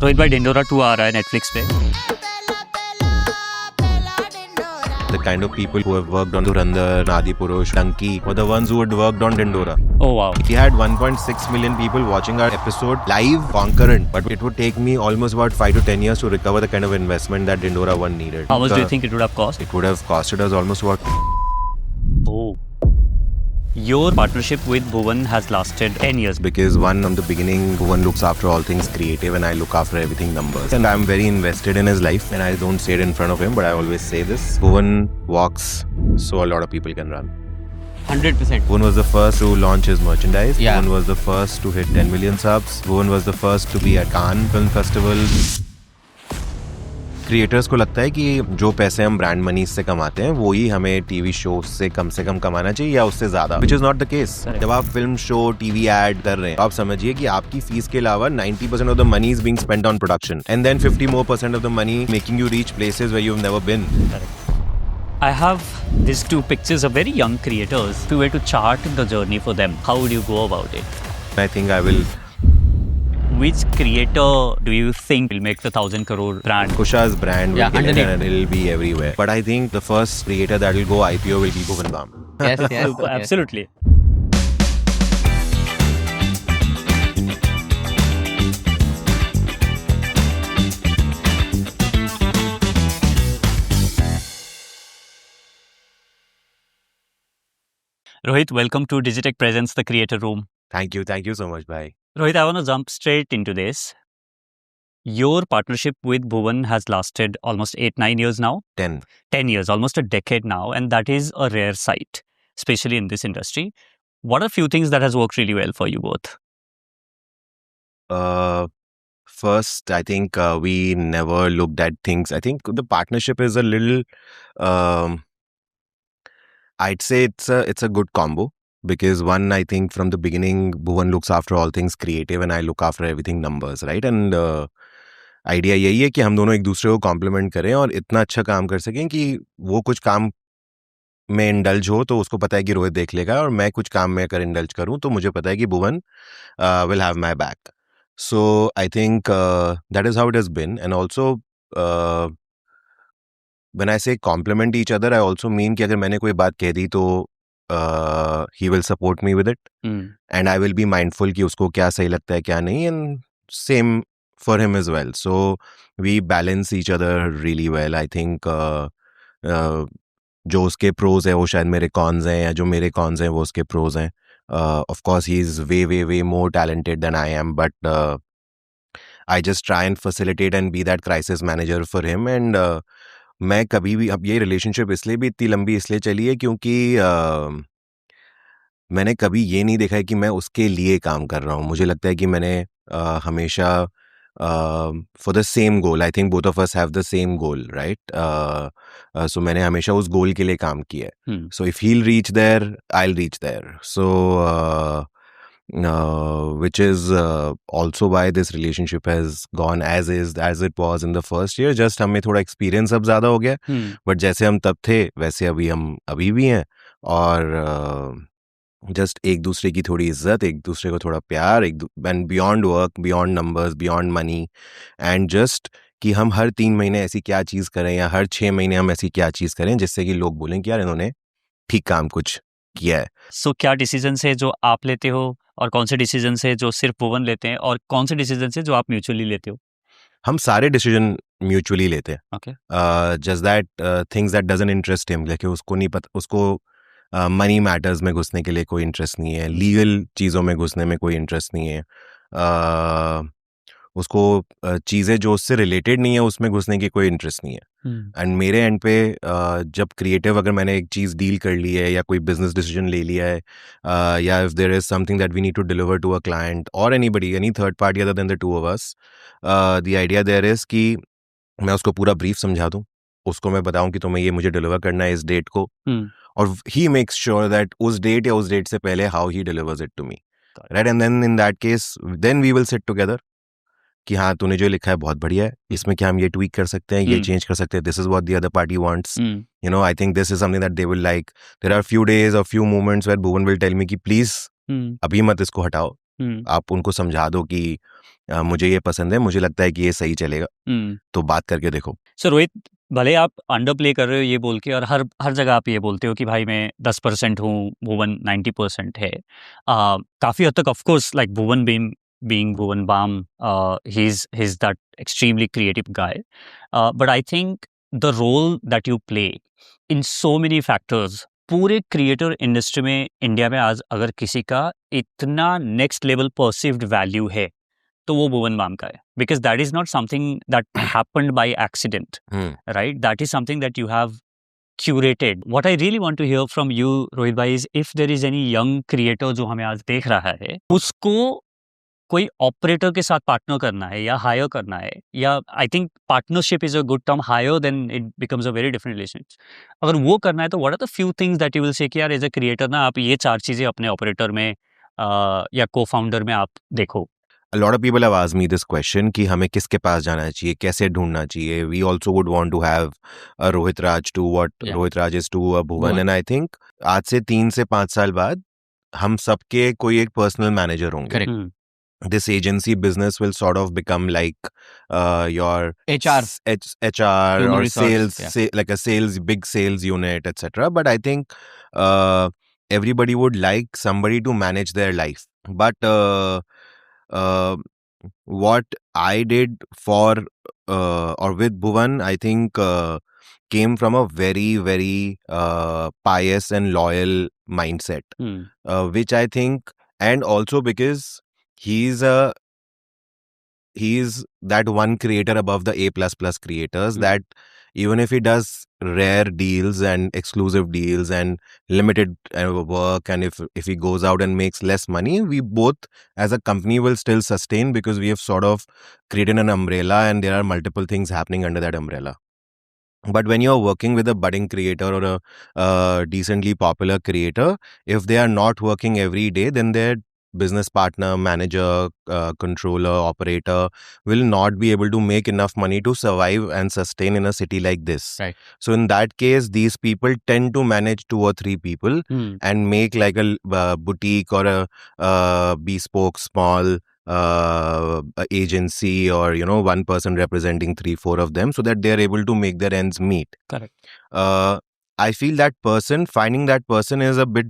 रोहित भाई ढिंडोरा 2 आ रहा है नेटफ्लिक्स पे। The kind of people who have worked on Dhurandhar, Adipurush, Danki were the ones who had worked on Dindora. Oh wow. We had 1.6 million people watching our episode live concurrent, but it would take me almost about 5 to 10 years to recover the kind of investment that Dindora 1 needed. How much do you think it would have cost? It would have costed us almost about... Oh. Your partnership with Bhuvan has lasted 10 years. Because one, from the beginning, Bhuvan looks after all things creative and I look after everything numbers. And I'm very invested in his life and I don't say it in front of him, but I always say this. Bhuvan walks so a lot of people can run. 100%. Bhuvan was the first to launch his merchandise. Yeah. Bhuvan was the first to hit 10 million subs. Bhuvan was the first to be at Cannes Film Festival. Creators को लगता है कि जो पैसे हम brand money से कमाते हैं वो ही हमें टीवी शो से कम कमाना चाहिए या उससे ज्यादा, which is not the case. जब आप फिल्म शो टीवी एड कर रहे हैं आप समझिए कि आपकी फीस के अलावा 90% of the money is being spent on production and then 50% of the money making you reach places where you have never been. I have these two pictures of very young creators. If you were to chart the journey for them, how would you go about it? I think I will. Which creator do you think will make the 1,000 crore brand? Kusha's brand will Yeah, get it underneath. and it'll be everywhere. But I think the first creator that will go IPO will be Bhuvan Bam. Yes, yes. Super, absolutely. Rohit, welcome to Digitech Presents, the Creator Room. Thank you so much, bhai. Rohit, I want to jump straight into this. Your partnership with Bhuvan has lasted almost 8-9 years now. 10. 10 years, almost a decade now, and that is a rare sight, especially in this industry. What are a few things that has worked really well for you both? First, I think we never looked at things. I think the partnership is a little. I'd say it's a good combo because one, I think from the beginning, Bhuvan looks after all things creative and I look after everything numbers, right? And idea यही है कि हम दोनों एक दूसरे को complement करें और इतना अच्छा काम कर सकें कि वो कुछ काम में इंडल्ज हो तो उसको पता है कि रोहित देख लेगा और मैं कुछ काम में अगर इंडल्ज करूं तो मुझे पता है कि Bhuvan will have my back. So I think that is how it has been. And also when I say compliment each other I also mean कि अगर मैंने कोई बात कह दी तो he will support me with it and I will be mindful कि उसको क्या सही लगता है क्या नहीं, and same for him as well. So we balance each other really well. I think जो उसके pros है वो शायद मेरे cons हैं या जो मेरे cons हैं वो उसके pros हैं. Of course he is way more talented than I am, but I just try and facilitate and be that crisis manager for him. And मैं कभी भी, अब ये relationship इसलिए भी इतनी लंबी इसलिए चली है क्योंकि मैंने कभी ये नहीं देखा है कि मैं उसके लिए काम कर रहा हूँ. मुझे लगता है कि मैंने हमेशा for the same goal. I think both of us have the same goal, right? So मैंने हमेशा उस goal के लिए काम किया है. So if he'll reach there, I'll reach there. So which is also why this relationship has gone as it was in the first year. Just हमें थोड़ा experience अब ज़्यादा हो गया. But जैसे हम तब थे वैसे हम अभी भी हैं और जस्ट एक दूसरे की थोड़ी इज्जत, एक दूसरे को थोड़ा प्यार, and beyond work, beyond numbers, beyond money, and just कि हम हर 3 महीने ऐसी क्या चीज़ करें या हर 6 महीने हम ऐसी क्या चीज़ करें जिससे कि लोग बोलें कि यार इन्होंने ठीक काम कुछ किया है. सो क्या डिसीजन है जो आप लेते हो और कौन से डिसीजन है जो सिर्फ भुवन लेते हैं और कौन से डिसीजन है जो आप म्यूचुअली लेते हो? हम सारे डिसीजन म्यूचुअली लेते हैं. Okay. Just that things that doesn't interest him, लेकिन उसको नहीं पता, उसको मनी मैटर्स में घुसने के लिए कोई इंटरेस्ट नहीं है, लीगल चीज़ों में घुसने में कोई इंटरेस्ट नहीं है, उसको चीज़ें जो उससे रिलेटेड नहीं है उसमें घुसने की कोई इंटरेस्ट नहीं है. एंड मेरे एंड पे जब क्रिएटिव अगर मैंने एक चीज़ डील कर ली है या कोई बिजनेस डिसीजन ले लिया है या if there is something that we need to deliver to a client और anybody, any third party other than the two of us, the idea there is कि मैं उसको पूरा ब्रीफ समझा दूँ, उसको मैं बताऊँ कि तुम्हें ये मुझे डिलीवर करना है इस डेट को, और ही मेक्स श्योर दैट उस डेट या उस डेट से पहले how he delivers it to me, right? And then in that case then we will sit together कि हाँ तूने जो लिखा है बहुत बढ़िया है, इसमें क्या हम ये ट्वीक कर सकते हैं, ये चेंज कर सकते हैं, this is what the other party wants, you know, I think this is something that they will like. There are few days और few moments where Bhuvan will tell me कि प्लीज अभी मत इसको हटाओ, आप उनको समझा दो कि मुझे ये पसंद है, मुझे लगता है कि ये सही चलेगा, तो बात करके देखो। सो रोहित, भले आप अंडर प्ले कर रहे हो ये बोल के, और हर जगह आप ये बोलते हो कि भाई मैं 10% हूँ, भुवन 90% है, काफ़ी हद तक of course like Bhuvan being Bhuvan Bam, he's that extremely creative guy. But I think the role that you play in so many factors, पूरे क्रिएटर इंडस्ट्री में इंडिया में आज अगर किसी का इतना नेक्स्ट लेवल परसीव्ड वैल्यू है तो वो भुवन बाम का है, because that is not something that happened by accident, right? That is something that you have curated. What I really want to hear from you, Rohit bhai, is if there is any young creator जो हमें आज देख रहा है, उसको कोई operator के साथ पार्टनर करना है या हायर करना है, या I think partnership is a good term, hire then it becomes a very different relationship. अगर वो करना है तो what are the few things that you will say कि यार एज अ क्रिएटर ना आप ये 4 चीजें अपने ऑपरेटर में या को फाउंडर में आप देखो। A lot of people have asked me this question कि हमें किसके पास जाना चाहिए, कैसे ढूंढना चाहिए. We also would want to have a Rohit Raj to what Rohit Raj is to a Bhuvan. And I think आज से 3 से 5 साल बाद हम सबके कोई एक पर्सनल मैनेजर होंगे. Correct. This agency business will sort of become like your HR HR or resource, sales, like a big sales unit, etc. But I think everybody would like somebody to manage their life. But what I did for or with Bhuvan, I think came from a very, very pious and loyal mindset, which I think, and also because he's that one creator above the A++ creators that even if he does rare deals and exclusive deals and limited work, and if he goes out and makes less money, we both as a company will still sustain because we have sort of created an umbrella and there are multiple things happening under that umbrella. But when you're working with a budding creator or a decently popular creator, if they are not working every day, then their business partner, manager, controller, operator will not be able to make enough money to survive and sustain in a city like this. Right. So in that case, these people tend to manage 2 or 3 people and make like a boutique or a bespoke small agency, or one person representing 3-4 of them, so that they are able to make their ends meet. Correct. I feel finding that person is a bit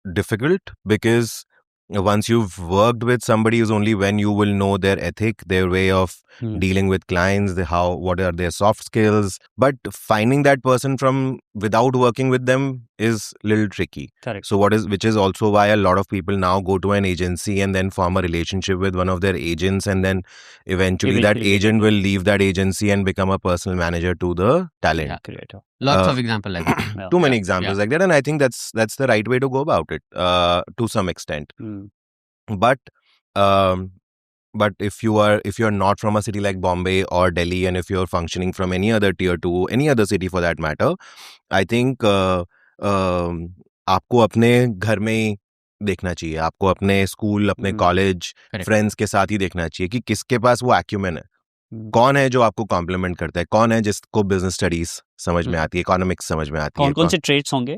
difficult, because once you've worked with somebody is only when you will know their ethic, their way of dealing with clients, what are their soft skills. But finding that person from without working with them is a little tricky. Correct. So which is also why a lot of people now go to an agency and then form a relationship with one of their agents, and then eventually that agent will leave that agency and become a personal manager to the talent. Creator. Lots of examples like that. Too many examples like that, and I think that's the right way to go about it to some extent. But if you're not from a city like Bombay or Delhi, and if you're functioning from any other tier 2, any other city for that matter, I think आपको अपने घर में ही देखना चाहिए, आपको अपने school, अपने college, friends के साथ ही देखना चाहिए कि किसके पास वो एक्यूमेन है, कौन है जो आपको कॉम्प्लीमेंट करता है, कौन है जिसको बिजनेस स्टडीज समझ में आती है, इकोनॉमिक्स समझ में आती है. कौन से ट्रेड्स होंगे?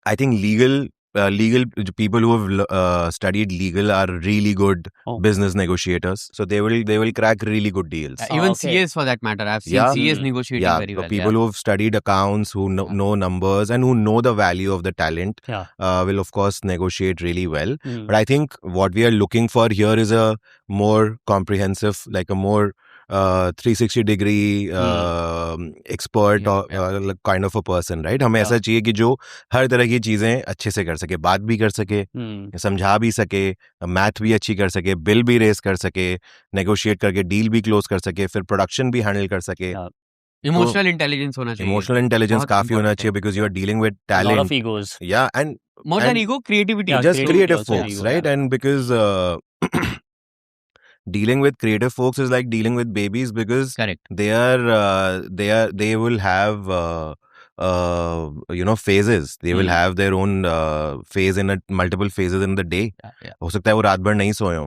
I think legal people who have studied legal are really good business negotiators. So they will crack really good deals. Even CAs for that matter. I've seen CAs negotiating very well. People who have studied accounts, who know numbers, and who know the value of the talent will of course negotiate really well. But I think what we are looking for here is a more comprehensive, like a more 360-degree expert or kind of a person, right? हमें ऐसा चाहिए कि जो हर तरह की चीजें अच्छे से कर सके, बात भी कर सके, समझा भी सके, मैथ भी अच्छी कर सके, बिल भी रेस कर सके, नेगोशिएट करके डील भी क्लोज कर सके, फिर प्रोडक्शन भी हैंडल कर सके. इमोशनल इंटेलिजेंस होना चाहिए. इमोशनल इंटेलिजेंस काफी होना चाहिए, because you are dealing with talent. lot of egos. Yeah, and more than ego, creativity. Just creative folks, right? And because dealing with creative folks is like dealing with babies, because they will have phases. They will have their own phase in multiple phases in the day. हो सकता है वो रात भर नहीं सोए हो,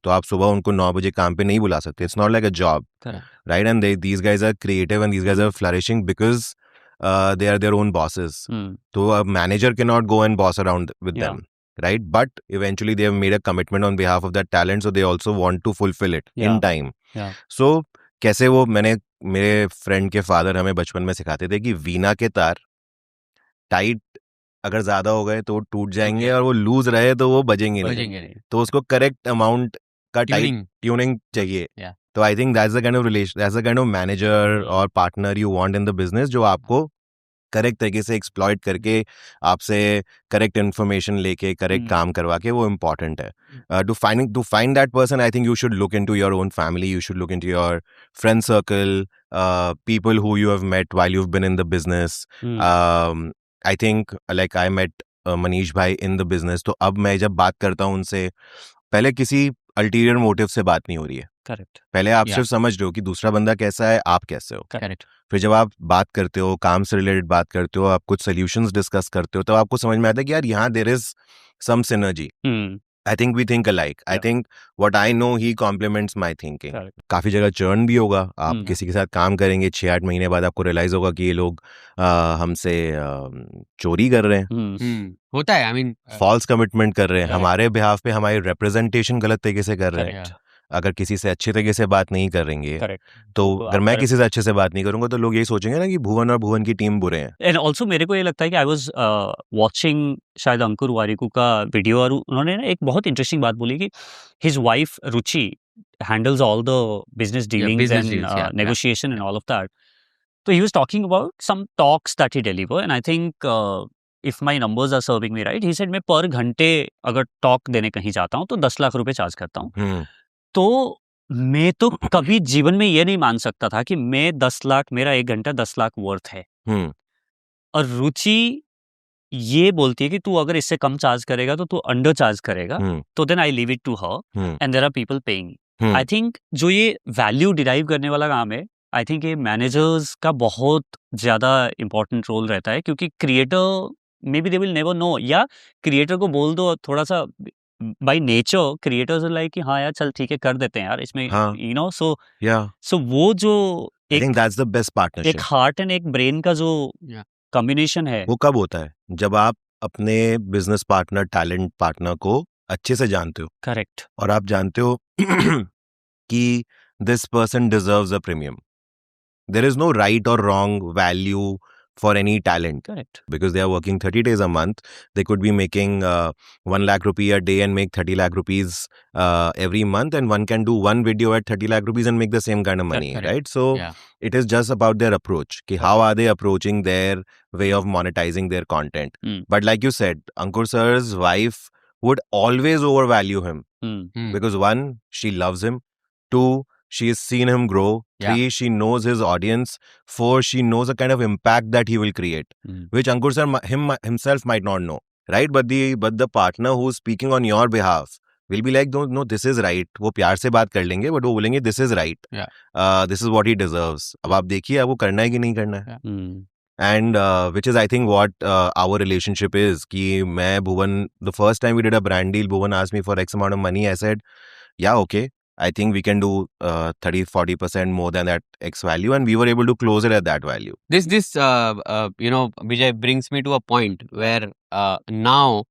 तो आप सुबह उनको 9 बजे काम पे नहीं बुला सकते. It's not like a job, right? And these guys are creative and these guys are flourishing because they are their own bosses. So a manager cannot go and boss around with them. right? But eventually they have made a commitment on behalf of that talent, so they also want to fulfill it in time. So कैसे वो मेरे friend के father हमें बचपन में सिखाते थे कि वीणा के तार टाइट अगर ज्यादा हो गए तो टूट जाएंगे और वो लूज रहे तो वो बजेंगे नहीं, तो उसको करेक्ट अमाउंट का टाइट ट्यूनिंग चाहिए. तो I think that's the kind of relation, that's the kind of manager और partner you want in the business, जो आपको करेक्ट तरीके से एक्सप्लॉइट करके आपसे करेक्ट इन्फॉर्मेशन लेके करेक्ट काम करवा के, वो इम्पॉर्टेंट है. To find that person, I think you should look into your own family, you should look into your friend circle, people who you have met while you've been in the business. I think like I met Manish bhai in the business, तो अब मैं जब बात करता हूँ उनसे, पहले किसी अल्टीरियर मोटिव से बात नहीं हो रही है. करेक्ट. पहले आप सिर्फ समझ रहे हो कि दूसरा बंदा कैसा है, आप कैसे हो. करेक्ट. फिर जब आप बात करते हो, काम से रिलेटेड बात करते हो, आप कुछ सोल्यूशंस डिस्कस करते हो, तो आपको समझ में आता है कि यार यहाँ there is some synergy. I think we think alike. I think what I know, he complements my thinking. काफी जगह चर्न भी होगा. आप किसी के साथ काम करेंगे, 6-8 महीने बाद आपको रियलाइज होगा कि ये लोग हमसे चोरी कर रहे हैं. होता है. I mean, फॉल्स कमिटमेंट कर रहे हैं, हमारे बिहाफ पे हमारी रिप्रेजेंटेशन गलत तरीके से कर रहे हैं. अगर किसी से अच्छे तरीके से बात नहीं करेंगे, तो अगर मैं किसी से अच्छे से बात नहीं करूंगा तो लोग यही सोचेंगे ना कि भुवन और भुवन की टीम बुरे हैं. एंड ऑल्सो मेरे को ये लगता है कि आई वाज वाचिंग शायद अंकुर वारिकू का वीडियो, और उन्होंने ना एक बहुत इंटरेस्टिंग बात बोली कि his wife Ruchi handles all the business dealings and negotiation and all of that. तो he was talking about some talks that he deliver, and I think if my numbers are serving me right, he said मैं पर घंटे अगर talk देने कहीं जाता हूँ तो 10 लाख रुपए चार्ज करता हूँ. तो मैं तो कभी जीवन में ये नहीं मान सकता था कि मैं 10 लाख, मेरा 1 घंटा 10 लाख वर्थ है. और रुचि ये बोलती है कि तू अगर इससे कम चार्ज करेगा तो तू अंडर चार्ज करेगा, तो then I leave it to her and there are people paying. I think जो ये वैल्यू डिराइव करने वाला काम है, आई थिंक ये मैनेजर्स का बहुत ज्यादा इंपॉर्टेंट रोल रहता है, क्योंकि creator maybe they will never know, या क्रिएटर को बोल दो थोड़ा सा, by nature creators are like कि हाँ यार चल ठीक है कर देते हैं यार इसमें, यू नो. सो वो जो I think that's the best partnership. एक हार्ट एंड एक ब्रेन का जो कॉम्बिनेशन है, वो कब होता है? जब आप अपने बिजनेस पार्टनर, टैलेंट पार्टनर को अच्छे से जानते हो. करेक्ट. और आप जानते हो कि this person deserves a premium. There is no right or wrong value for any talent. Correct. Because they are working 30 days a month. They could be making 1 lakh rupee a day and make 30 lakh rupees every month. And one can do one video at 30 lakh rupees and make the same kind of money. Correct. Right? So it is just about their approach. Ki how are they approaching their way of monetizing their content? But like you said, Ankur sir's wife would always overvalue him. Because 1, she loves him. 2, she has seen him grow. 3, she knows his audience. 4, she knows the kind of impact that he will create, which Ankur sir himself might not know, right? But the partner who's speaking on your behalf will be like, no, this is right. वो प्यार से बात कर लेंगे, but वो बोलेंगे this is right. This is what he deserves. अब आप देखिए आपको करना है कि नहीं करना है. And which is I think what our relationship is. कि मैं भुवन, the first time we did a brand deal, Bhuvan asked me for X amount of money. I said, yeah, okay. I think we can do 30-40% more than that X value, and we were able to close it at that value. This you know, Vijay, brings me to a point where now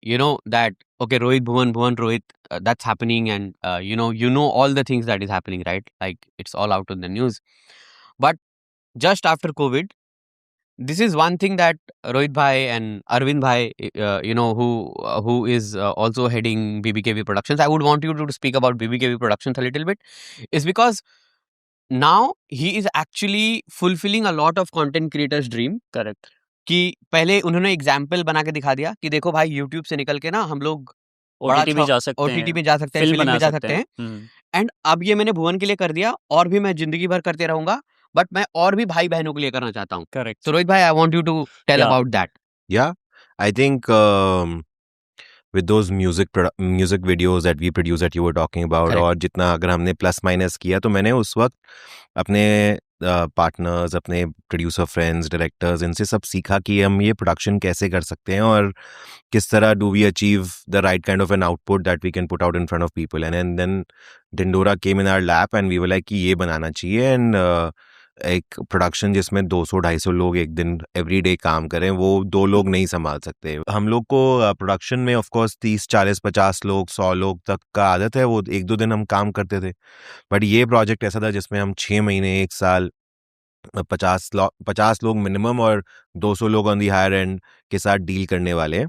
you know that okay, Rohit Bhuvan Rohit, that's happening, and you know all the things that is happening, right? Like it's all out in the news. But just after COVID, this is one thing that Rohit bhai and Arvind bhai, you know, who is also heading BBKV Productions. I would want you to speak about BBKV Productions a little bit. Is because now he is actually fulfilling a lot of content creators' dream. Correct. कि पहले उन्होंने example बना के दिखा दिया कि देखो भाई यूट्यूब से निकल के ना हम लोग OTT में जा सकते हैं, फिल्म में जा सकते हैं. एंड अब ये मैंने भुवन के लिए कर दिया, और भी मैं जिंदगी भर करते रहूंगा, बट मैं और भी भाई बहनों के लिए करना चाहता हूँ. करेक्ट. So रोहित भाई, I want you to tell about that. Yeah, I think with those music videos that we produce that you were talking about, और जितना अगर हमने प्लस माइनस किया, तो मैंने उस वक्त अपने पार्टनर्स, अपने प्रोड्यूसर फ्रेंड्स, डायरेक्टर्स, इनसे सब सीखा कि हम ये प्रोडक्शन कैसे कर सकते हैं और किस तरह do we achieve the right kind of an output that we can put out in front of people. And then Dindora came in our lap and we were like कि ये बनाना चाहिए. And एक प्रोडक्शन जिसमें 200-250 लोग एक दिन every day काम करें, वो 2 लोग नहीं संभाल सकते। हम लोग को प्रोडक्शन में ऑफ कोर्स 30-40-50 लोग 100 लोग तक का आदत है, वो 1-2 दिन हम काम करते थे। बट ये प्रोजेक्ट ऐसा था जिसमें हम 6 महीने 1 साल 50 लोग मिनिमम और 200 लोग ऑन दी हायर एंड के साथ डील करने वाले हैं।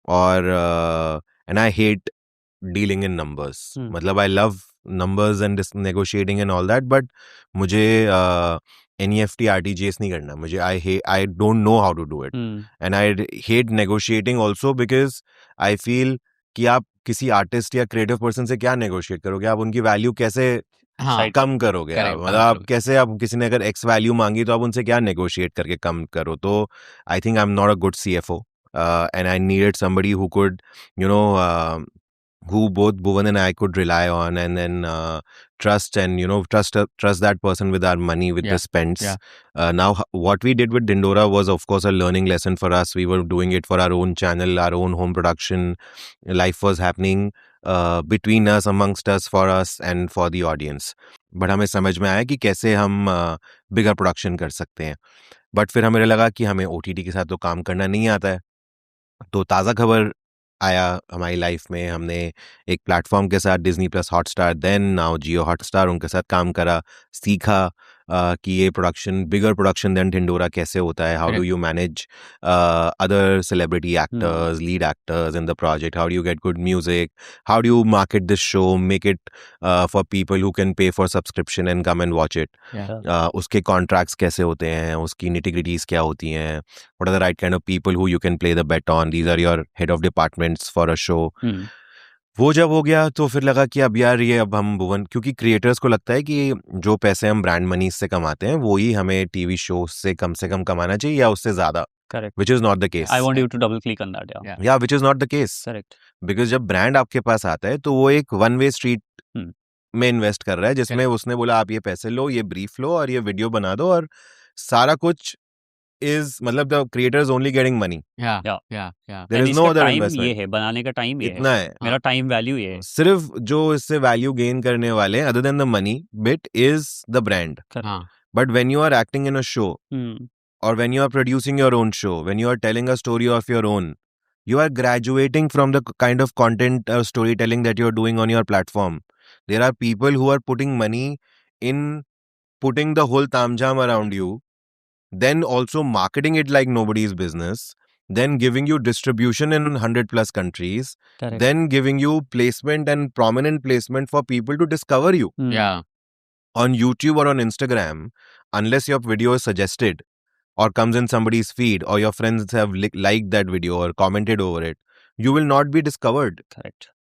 और and I hate dealing in numbers, मतलब I love numbers and negotiating and all that, but मुझे NEFT RTGS नहीं करना। मुझे I don't know how to do it and I hate negotiating also because I feel कि आप किसी artist या creative person से क्या नेगोशिएट करोगे, आप उनकी वैल्यू कैसे कम करोगे, मतलब आप कैसे, आप किसी ने अगर एक्स वैल्यू मांगी तो आप उनसे क्या नेगोशिएट करके कम करो। तो I think I am not a good CFO and I needed somebody who could who both Bhuvan and I could rely on and then trust and trust that person with our money, with the spends. Now what we did with Dindora was of course a learning lesson for us. We were doing it for our own channel, our own home production. Life was happening between us, amongst us, for us and for the audience. But हमें समझ में आया कि कैसे हम बिगर production कर सकते हैं। बट फिर हमें लगा कि हमें OTT के साथ तो काम करना नहीं आता है। तो ताज़ा खबर आया हमारी लाइफ में, हमने एक प्लेटफॉर्म के साथ Disney+ हॉटस्टार, देन नाउ जियो हॉटस्टार, उनके साथ काम करा, सीखा कि ये प्रोडक्शन, बिगर प्रोडक्शन देन टिंडोरा कैसे होता है, how do you manage other celebrity actors, lead actors in the project, how do you get good music, how do you market this show, make it for people who can pay for subscription and come and watch it, उसके contracts कैसे होते हैं, उसकी nitty-gritties क्या होती हैं, what are the right kind of people who you can play the bet on, these are your head of departments for a show. वो जब हो गया तो फिर लगा कि अब यार ये अब हम भुवन, क्योंकि क्रिएटर्स को लगता है कि जो पैसे हम ब्रांड मनी से कमाते हैं वो ही हमें टीवी शो से कम कमाना चाहिए या उससे ज्यादा, which is not the case. I want you to double click on that. Yeah, which is not the case. Correct. Because जब ब्रांड आपके पास आता है तो वो एक वन वे स्ट्रीट में इन्वेस्ट कर रहा है, जिसमें उसने बोला आप ये पैसे लो, ये ब्रीफ लो और ये वीडियो बना दो, और सारा कुछ is मतलब the creator is only getting money. Yeah. There is no other investment. ये है बनाने का टाइम, ये इतना है, मेरा टाइम वैल्यू ये है। सिर्फ जो इससे वैल्यू गेन करने वाले हैं other than the money bit is the brand. But when you are acting in a show or when you are producing your own show, when you are telling a story of your own, you are graduating from the kind of content storytelling that you are doing on your platform. There are people who are putting money in putting the whole tamjam around you, then also marketing it like nobody's business, then giving you distribution in 100+ countries, then giving you placement and prominent placement for people to discover you. On YouTube or on Instagram, unless your video is suggested or comes in somebody's feed or your friends have liked that video or commented over it, you will not be discovered. Correct.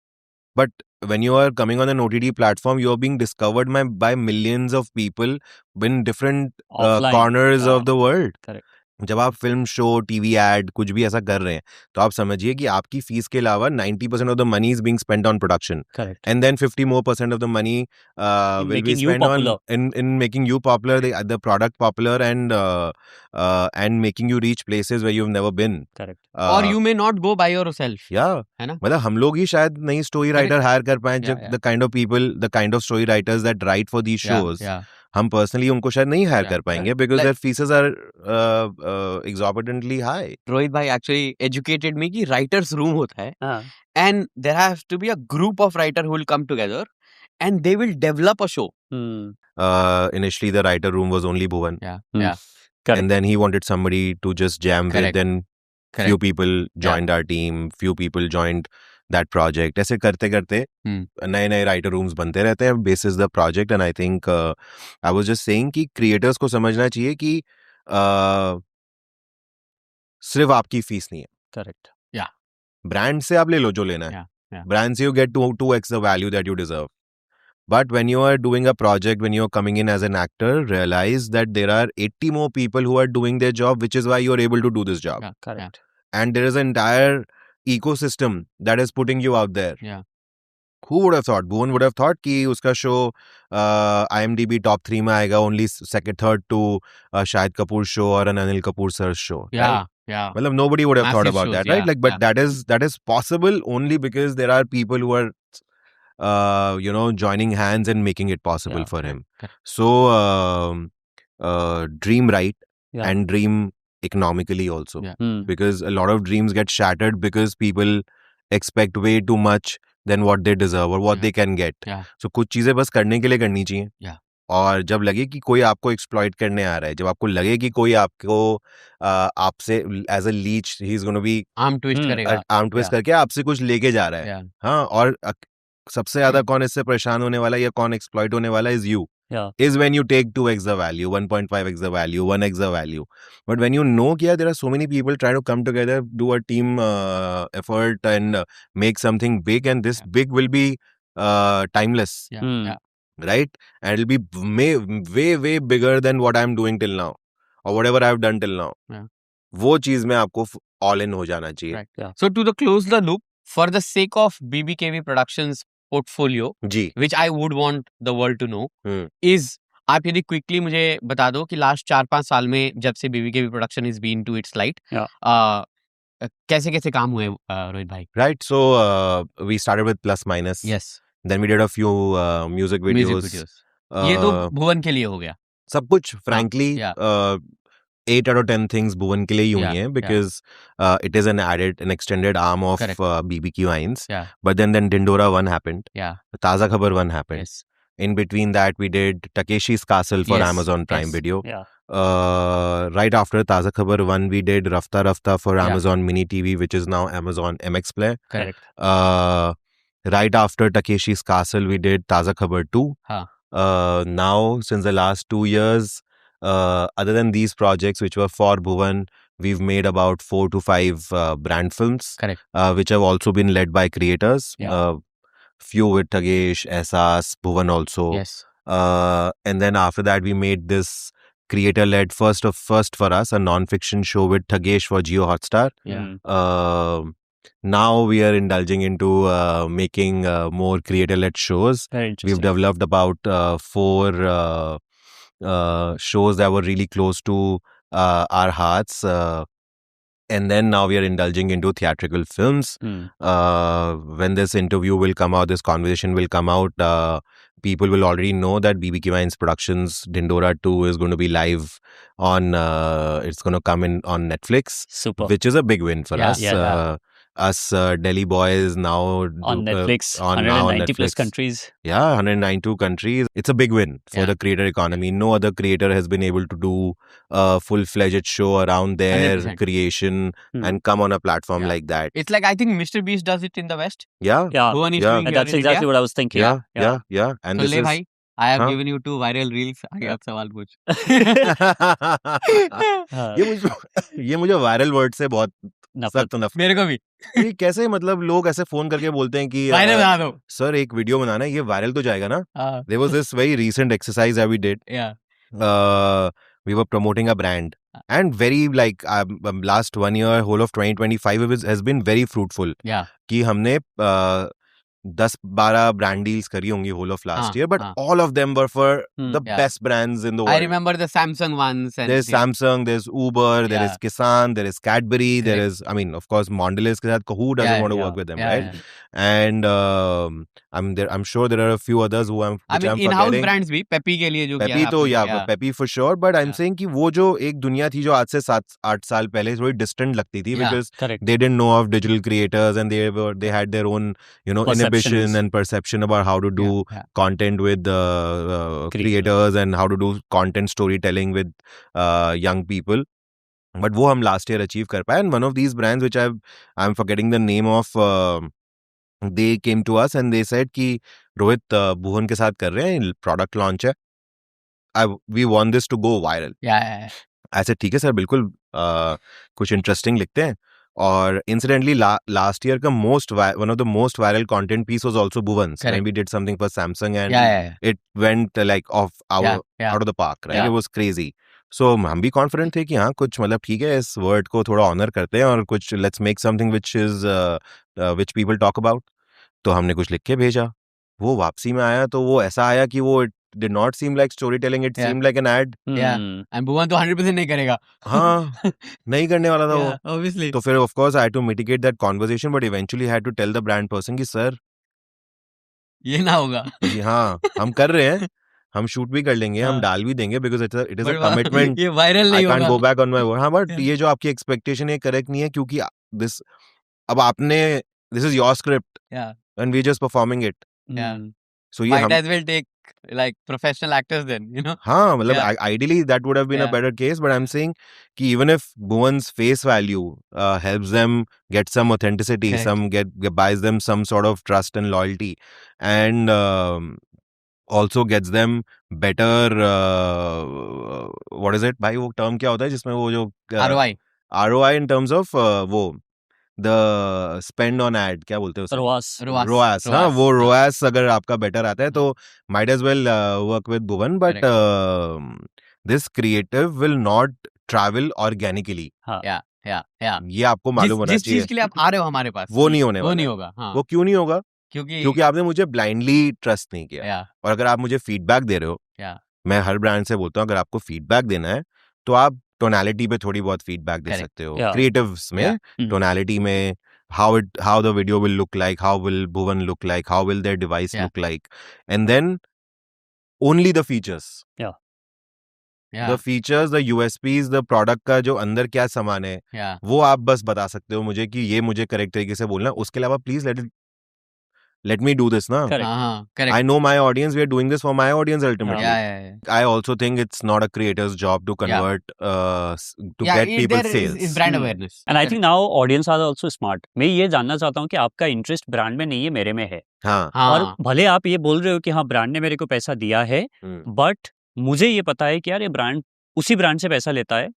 But when you are coming on an OTT platform, you are being discovered by millions of people in different corners of the world. Correct. जब आप film show, TV ad, कुछ भी ऐसा कर रहे हैं तो आप समझिए कि आपकी फीस के अलावा 90% of the money is being spent on production. Correct. And then 50% of the money will be spent on in making you popular, the product popular, and making you reach places where you've never been. Correct. Or you may not go by yourself. Yeah. है ना? मतलब हम लोग ही शायद नई story writer higher कर पाए, जब the kind of story writers that write for these shows. हम पर्सनली उनको शायद नहीं हायर कर पाएंगे because their fees are exorbitantly high. Rohit भाई actually educated me कि writers room होता है, and there has to be a group of writer who will come together and they will develop a show. Initially the writer room was only Bhuvan. Correct. And then he wanted somebody to just jam with, then few people joined our team, few people joined that project. ऐसे करते करते नए नए writer rooms बनते रहते हैं basis the project. And I think I was just saying कि creators को समझना चाहिए कि सिर्फ आपकी फीस नहीं है. Correct. ब्रांड से आप ले लो जो लेना है, ब्रांड से you get 2x the value that you deserve. But when you are doing a project, when you are coming in as an actor, realize that there are 80 more people who are doing their job, which is why you are able to do this job. Correct. And there is an entire ecosystem that is putting you out there. Who would have thought? Bhuvan would have thought कि उसका show IMDb top 3 में आएगा, only second, third to Shahid Kapoor show or an Anil Kapoor sir show. मतलब nobody would have thought about that, right? Like, but that is possible only because there are people who are joining hands and making it possible for him. So dream right Yeah. and dream economically also. Yeah. Because a lot of dreams get shattered because people expect way too much than what they deserve or what Yeah. they can get. Yeah. So कुछ चीजें बस करने के लिए करनी चाहिए. Yeah. और जब लगे कि कोई आपको एक्सप्लॉइट करने आ रहा है, जब आपको लगे कि कोई आपको आपसे as a leech he is gonna be arm twist करेगा. आर्म ट्विस्ट करके आपसे कुछ लेके जा रहा है. Yeah. हाँ, और सबसे ज्यादा कौन इससे परेशान होने वाला है या कौन एक्सप्लॉइट होने वाला is you. Yeah. Is when you take 2x the value, 1.5x the value, 1x the value. But when you know yeah, there are so many people trying to come together, do a team effort and make something big, and this big will be timeless. Yeah. Yeah. Right? And it'll be way bigger than what I'm doing till now or whatever I've done till now. Yeah. वो चीज में आपको all in हो जाना चाहिए. Right. Yeah. So to close the loop, for the sake of BBKV Productions portfolio, ji. which I would want the world to know, is आप यदि quickly मुझे बता दो कि लास्ट 4-5 साल में जब से BBKV Production is been to its light, कैसे कैसे काम हुए रोहित भाई? Right. So we started with Plus Minus. Yes. Then we did a few music videos. ये तो भुवन के लिए हो गया. सब कुछ frankly 8 out of 10 things भुवन के लिए ही हुई हैं because it is an extended arm of BBQ Wines. Yeah. But then Dindora 1 happened. Yeah. Taza Khabar 1 happened. Yes. In between that we did Takeshi's Castle for Yes. Amazon Prime Yes. Video. Yeah. Right after Taza Khabar 1 we did Rafta Rafta for Yeah. Amazon Mini TV, which is now Amazon MX Player. Correct. Right after Takeshi's Castle we did Taza Khabar 2. Now since the last 2 years, other than these projects which were for Bhuvan, we've made about 4 to 5 brand films. Correct. Which have also been led by creators. Yeah. Few with Tagesh, Ehsaas, Bhuvan also. Yes. And then after that we made this creator-led first for us, a non-fiction show with Tagesh for Jio Hotstar. Yeah. Now we are indulging into making more creator-led shows. We've developed about 4 shows that were really close to our hearts. And then now we are indulging into theatrical films. When this interview will come out, this conversation will come out, people will already know that BBK Wines Productions Dindora 2 is going to be live on, it's going to come in on Netflix. Super. Which is a big win for us. Us Delhi boys now on Netflix, on 190 plus Netflix. countries. Yeah, 192 countries. It's a big win for the creator economy. No other creator has been able to do a full-fledged show around their 100%. creation and come on a platform like that. It's like I think Mr. Beast does it in the West. Yeah. Bhuvan is doing And here that's in exactly India. what I was thinking. Yeah. And So this ले is भाई, I have given you 2 viral reels. आगे आप सवाल पूछ. ये मुझे viral word से बहुत सख्त नफरत. मेरे को भी. ये कैसे मतलब लोग ऐसे फोन करके बोलते हैं कि वायरल बना दो. सर एक वीडियो बनाना है, ये वायरल तो जाएगा ना. हाँ. There was this very recent exercise that we did. Yeah. We were promoting a brand and very like last 1 year, whole of 2025 has been very fruitful. Yeah. कि हमने 10-12 brand deals करी होंगी whole of last year, but all of them were for the best brands in the world. I remember the Samsung ones. And there's Samsung, there's Uber, there is Kisan, there is Cadbury, there is, I mean, of course, Mondelez के साथ who doesn't want to work with them, right? And I'm sure there are a few others who I'm in-house brands भी Peppy के लिए जो Peppy तो Peppy for sure, but I'm saying कि वो जो एक दुनिया थी जो आज से 7-8 साल पहले थोड़ी distant लगती थी because they didn't know of digital creators and they had their own, you know, inhibition and perception about how to do content with creators and how to do content storytelling with young people. But वो हम last year achieve कर पाए. And one of these brands which I'm forgetting the name of, they came to us and they said कि रोहित भुवन के साथ कर रहे हैं, product launch है, we want this to go viral. ऐसे ठीक है सर, बिल्कुल कुछ interesting लिखते हैं. और incidentally last year का one of the most viral content piece was also Bhuvan's when we did something for Samsung and it went like out of the park, right? It was crazy. So हम भी confident थे कि हाँ कुछ मतलब ठीक है, इस word को थोड़ा honor करते हैं और कुछ let's make something which is which people talk about. तो हमने कुछ लिख के भेजा, वो वापसी में आया तो वो ऐसा आया कि वो did not seem like storytelling, it seemed like an ad. And Bhuvan तो 100% नहीं करेगा. हाँ, नहीं करने वाला था वो. Obviously. तो फिर of course I had to mitigate that conversation, but eventually I had to tell the brand person कि sir ये ना होगा. हाँ, हम कर रहे हैं, हम शूट भी कर लेंगे, हम हाँ। डाल भी देंगे, because it is a But commitment. ये वायरल आई नहीं कांट होगा. Go back on my word. हाँ, बट Yeah. ये जो आपकी एक्सपेक्टेशन है करेक्ट नहीं है, क्योंकि दिस अब आपने this is your script Yeah. And we just performing it. Yeah. So ये Might हम as well take like professional actors then, you know? हाँ, मतलब Yeah. ideally that would have been a Yeah. better case, but I'm Yeah. saying कि even if Bhuvan's face value helps them get some authenticity, Correct. some buys them some sort of trust and loyalty, and also gets them better what is it भाई, वो term क्या होता है जिसमें वो जो ROI. ROI in terms of वो the spend on ad क्या बोलते हैं उसे? ROAS. ROAS. हाँ, वो हाँ. ROAS अगर आपका better आता है तो might as well work with Bhuvan, but this creative will not travel organically. Yeah. Yeah. Yeah. ये आपको मालूम होना जिस चाहिए. चीज के लिए आप आ रहे हो हमारे पास, वो नहीं होने वो वाला नहीं है. होगा. हाँ. वो क्यों नहीं होगा? क्योंकि क्योंकि आपने मुझे ब्लाइंडली ट्रस्ट नहीं किया. Yeah. और अगर आप मुझे फीडबैक दे रहे हो, Yeah. मैं हर ब्रांड से बोलता हूँ अगर आपको फीडबैक देना है तो आप टोनालिटी पे थोड़ी बहुत फीडबैक दे Correct. सकते हो. Yeah. क्रिएटिव्स में, Hmm. टोनालिटी में, how the video will look like, how will Bhuvan look like, how will their device Yeah. look like, and then only the features. Yeah. The features, the USPs, the product का जो अंदर क्या सामान है, Yeah. वो आप बस बता सकते हो मुझे कि ये मुझे करेक्ट तरीके से बोलना. उसके अलावा please let me do this ना. Correct. हाँ. Correct. I know my audience. We are doing this for my audience ultimately. Yeah. I also think it's not a creator's job to convert to get people sales. Is brand Hmm. awareness. And I think now audience are also smart. मैं ये जानना चाहता हूँ कि आपका interest brand में नहीं है, मेरे में है. हाँ. और हाँ. भले आप ये बोल रहे हो कि हाँ ब्रांड ने मेरे को पैसा दिया है, बट मुझे ये पता है कि यार ये ब्रांड उसी ब्रांड से पैसा लेता है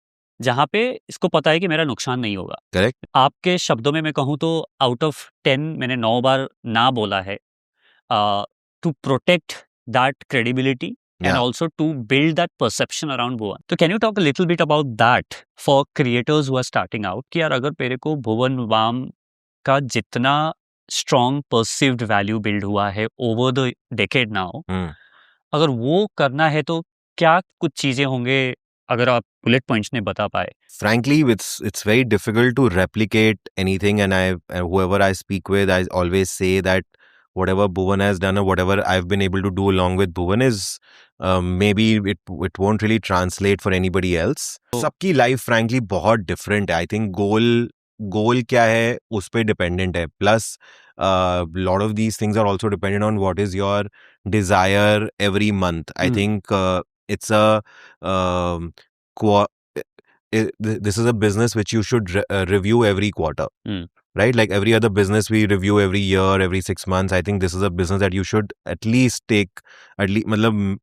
जहाँ पे इसको पता है कि मेरा नुकसान नहीं होगा. Correct. आपके शब्दों में मैं कहूँ तो आउट ऑफ 10 मैंने 9 बार ना बोला है to protect that credibility and Yeah. also to build that perception around Bhuvan. So can you talk a little bit about that for creators who are starting out कि यार अगर मेरे को भुवन वाम का जितना strong perceived value build हुआ है over the decade now, अगर वो करना है तो क्या कुछ चीजें होंगे अगर आप bullet points में बता पाए? Frankly, it's very difficult to replicate anything, and whoever I speak with, I always say that whatever Bhuvan has done or whatever I've been able to do along with Bhuvan is maybe it won't really translate for anybody else. सबकी life frankly बहुत different है. I think goal क्या है उस पे dependent है. Plus lot of these things are also dependent on what is your desire every month. I think it's a this is a business which you should review every quarter. Right? Like every other business we review every year, every 6 months. I think this is a business that you should at least मतलब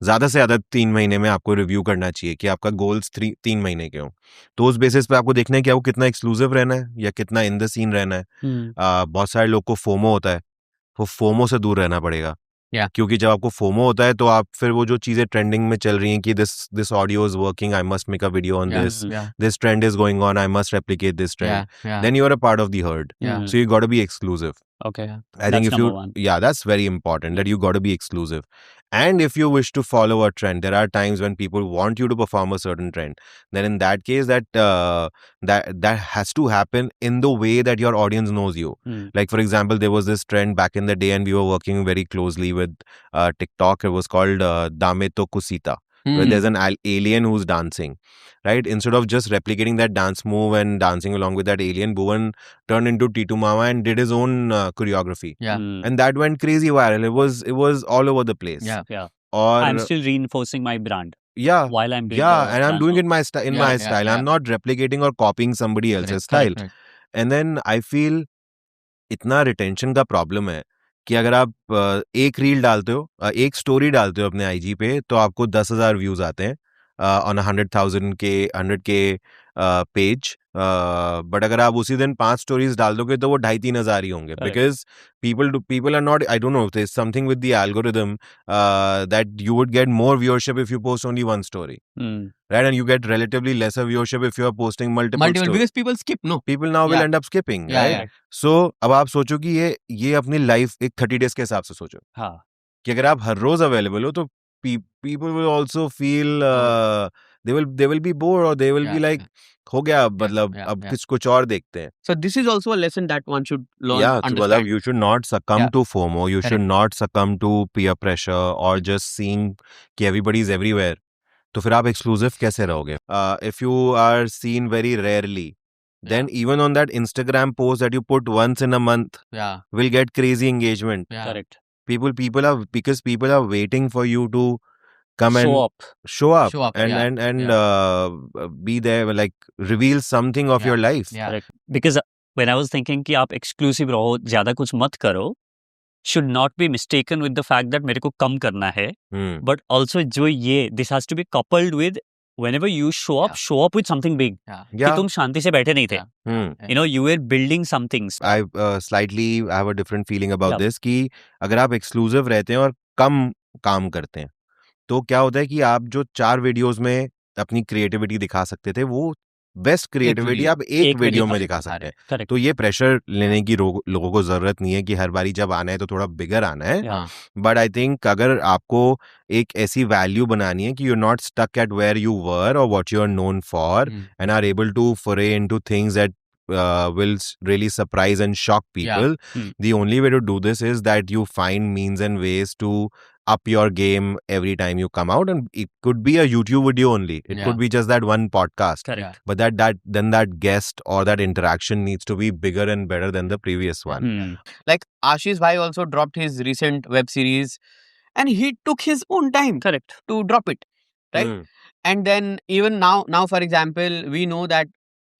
ज्यादा से ज्यादा 3 महीने में आपको review करना चाहिए कि आपका गोल्स 3 महीने के हो. तो उस बेसिस पे आपको देखना है कि आपको कितना एक्सक्लूसिव रहना है या कितना इन द सीन रहना है. बहुत सारे लोग को फोमो होता है, वो फोमो से दूर रहना पड़ेगा. क्योंकि जब आपको फोमो होता है तो आप फिर वो जो चीजें ट्रेंडिंग में चल रही हैं कि this audio is working, I must make a video on this trend is going on, I must replicate this trend, then you are a part of the herd. So you got to be exclusive. Okay. I think if you, that's very important that you got to be exclusive. And if you wish to follow a trend, there are times when people want you to perform a certain trend. Then in that case, that has to happen in the way that your audience knows you. Like for example, there was this trend back in the day, and we were working very closely with TikTok. It was called Dame To Kusita. Where there's an alien who's dancing, right? Instead of just replicating that dance move and dancing along with that alien, Bhuvan turned into Titu Mama and did his own choreography. And that went crazy viral. It was all over the place. Or I'm still reinforcing my brand. While I'm doing and I'm doing it my style. I'm not replicating or copying somebody else's style. And then I feel इतना retention का problem है कि अगर आप एक reel डालते हो, एक स्टोरी डालते हो अपने IG पे, तो आपको 10,000 व्यूज आते हैं ऑन 100K पेज. बट अगर आप उसी दिन 5 स्टोरीज डाल दोगे तो वो 2,500-3,000 ही होंगे. Because people are not, I don't know, there's something with the algorithm that you would get more viewership if you post only one story. Right? And you get relatively lesser viewership if you are posting multiple stories. Because people skip, no? People now will end up skipping, right? So, अब आप सोचो कि ये अपनी life एक 30 days के हिसाब से सोचो. कि अगर आप हर रोज अवेलेबल हो तो people will also feel they will be bored, or they will be like हो गया, Yeah, मतलब yeah, अब yeah. कुछ और देखते हैं. So this is also a lesson that one should learn, Yeah, तो मतलब understand. you should not succumb Yeah. to FOMO. You should Correct. not succumb to peer pressure or just seeing कि everybody is everywhere. तो फिर आप exclusive कैसे रहोगे? If you are seen very rarely, then even on that Instagram post that you put once in a month Yeah, will get crazy engagement. yeah. Correct. People are waiting for you to come Show and up. show up, Show up, and yeah, and yeah. be there, like reveal something of Yeah, your life. yeah. Correct. Because when I was thinking कि आप exclusive रहो, ज़्यादा कुछ मत करो, should not be mistaken with the fact that मेरे को कम करना है. Hmm. But also जो ये, this has to be coupled with whenever you show up, Yeah. show up with something big. Yeah. कि Yeah. तुम शांति से बैठे नहीं थे. Yeah. Hmm. Yeah. You know, you were building some things. I have a different feeling about Yeah. this कि अगर आप exclusive रहते हैं और कम काम करते हैं, तो क्या होता है कि आप जो 4 वीडियोस में अपनी क्रिएटिविटी दिखा सकते थे, वो बेस्ट क्रिएटिविटी video. आप एक एक वीडियो video में में दिखा दिखा सकते हैं. Correct. तो ये प्रेशर लेने की लोगों को जरूरत नहीं है कि हर बारी जब आना है तो थोड़ा बिगर आना है. Yeah. बट आई थिंक अगर आपको एक ऐसी वैल्यू बनानी है कि you are not stuck at where you were और what you are known for Mm. and are able to foray into things that will really surprise and shock people. Hmm. The only way to do this is that you find means and ways to up your game every time you come out, and it could be a YouTube video only. It Yeah. could be just that one podcast. Correct. Yeah. But that guest or that interaction needs to be bigger and better than the previous one. Hmm. Like Ashish Bhai also dropped his recent web series and he took his own time Correct. to drop it. Right? Hmm. And then even now for example, we know that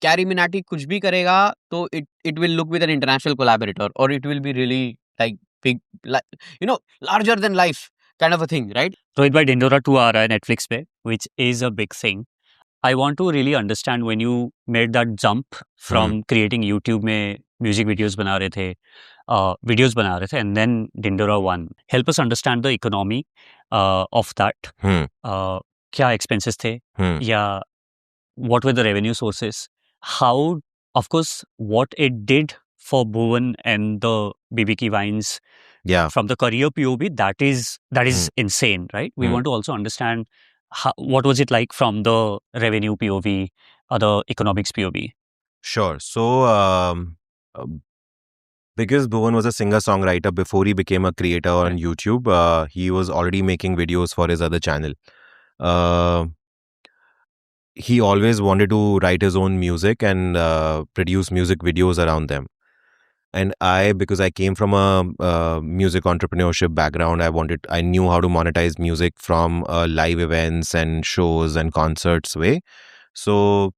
Carrie Minati कुछ भी करेगा तो it will look with an international collaborator, or it will be really like big, like, you know, larger than life kind of a thing, right? Rohit भाई डिंडोरा 2 आ रहा है Netflix पे, which is a big thing. I want to really understand when you made that jump from creating YouTube में music videos बना रहे थे, videos बना रहे थे, and then Dindora 1. Help us understand the economy of that. Hmm. क्या expenses थे, Hmm. या what were the revenue sources? How, of course, what it did for Bhuvan and the BBK Vines Yeah. from the career POV, that is insane, right? We want to also understand what was it like from the revenue POV or the economics POV. Sure. So, because Bhuvan was a singer-songwriter before he became a creator on YouTube, he was already making videos for his other channel. He always wanted to write his own music and produce music videos around them. And because I came from a music entrepreneurship background, I knew how to monetize music from live events and shows and concerts way. So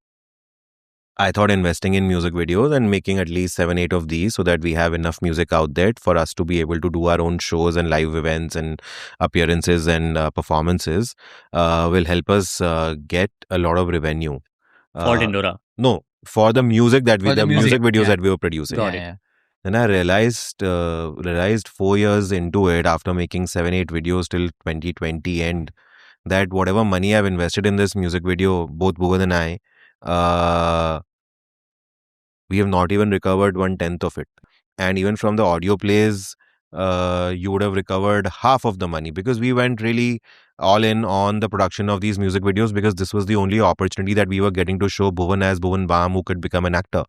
I thought investing in music videos and making at least 7-8 of these so that we have enough music out there for us to be able to do our own shows and live events and appearances and performances will help us get a lot of revenue. For Dindora? No, for the music that For the music videos yeah. that we were producing. Got it. Yeah. Then I realized 4 years into it, after making 7-8 videos till 2020 end, that whatever money I've invested in this music video, both Bhuvan and I, we have not even recovered 1/10 of it. And even from the audio plays, you would have recovered half of the money, because we went really all in on the production of these music videos, because this was the only opportunity that we were getting to show Bhuvan as Bhuvan Bam, who could become an actor.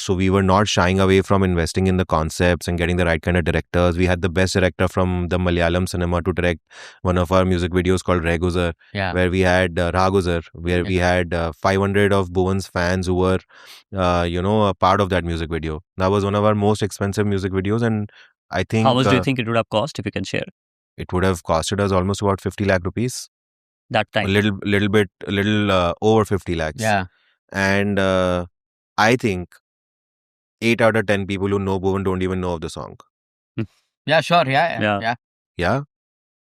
So we were not shying away from investing in the concepts and getting the right kind of directors. We had the best director from the Malayalam cinema to direct one of our music videos called Reguzar, Yeah. where we had Raguzar, where we had 500 of Bhuvan's fans who were, a part of that music video. That was one of our most expensive music videos, and I think... How much do you think it would have cost, if you can share? It would have costed us almost about 50 lakh rupees. That time? A little over 50 lakhs. Yeah. And I think 8 out of 10 people who know Bhuvan don't even know of the song. Yeah, sure. Yeah. Yeah.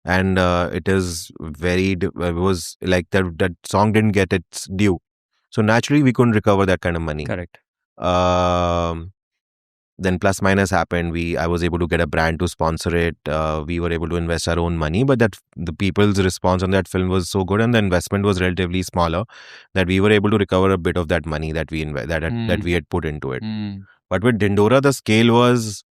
And it is it was like that song didn't get its due. So naturally, we couldn't recover that kind of money. Correct. Then Plus Minus happened. I was able to get a brand to sponsor it. We were able to invest our own money, but the people's response on that film was so good, and the investment was relatively smaller, that we were able to recover a bit of that money that we had put into it. But with Dindora, the scale was,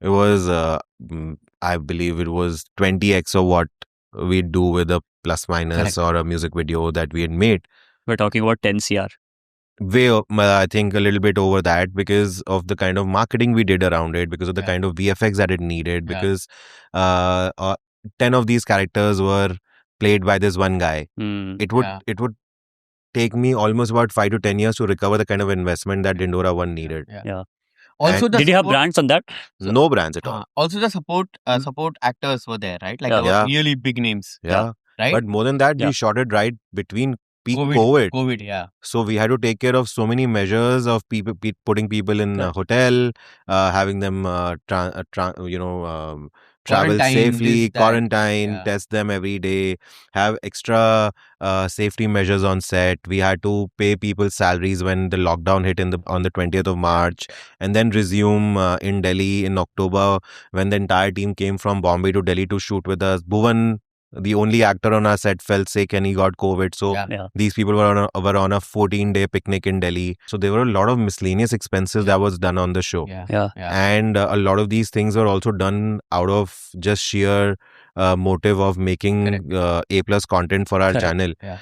I believe it was 20x of what we do with a Plus Minus or a music video that we had made. we're talking about 10 CR. I think a little bit over that because of the kind of marketing we did around it, because of the Yeah. kind of VFX that it needed, Yeah. because 10 of these characters were played by this one guy. It would take me almost about 5 to 10 years to recover the kind of investment that Dindora 1 needed. Yeah. Also, And the Did you have support- brands on that? No brands at all. also the support actors were there, right? Like Yeah. there were Yeah. really big names, Yeah. right? But more than that, Yeah. we shot it right between peak COVID. Yeah. So we had to take care of so many measures of people, putting people in a hotel, having them, travel Quarantine, safely, this, that. quarantine, Yeah. test them every day, have extra safety measures on set. We had to pay people's salaries when the lockdown hit on the 20th of March, and then resume in Delhi in October when the entire team came from Bombay to Delhi to shoot with us. Bhuvan, the only actor on our set, fell sick and he got COVID. So Yeah. these people were on a 14-day picnic in Delhi. So there were a lot of miscellaneous expenses that was done on the show. Yeah. And a lot of these things were also done out of just sheer motive of making A+ content for our Correct. channel. Yeah.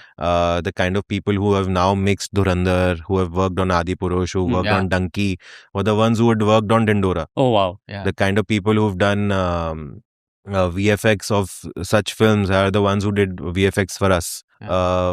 The kind of people who have now mixed Dhurandhar, who have worked on Adipurush, who worked on Donkey, were the ones who had worked on Dindora. Oh, wow. Yeah. The kind of people who've done VFX of such films are the ones who did VFX for us.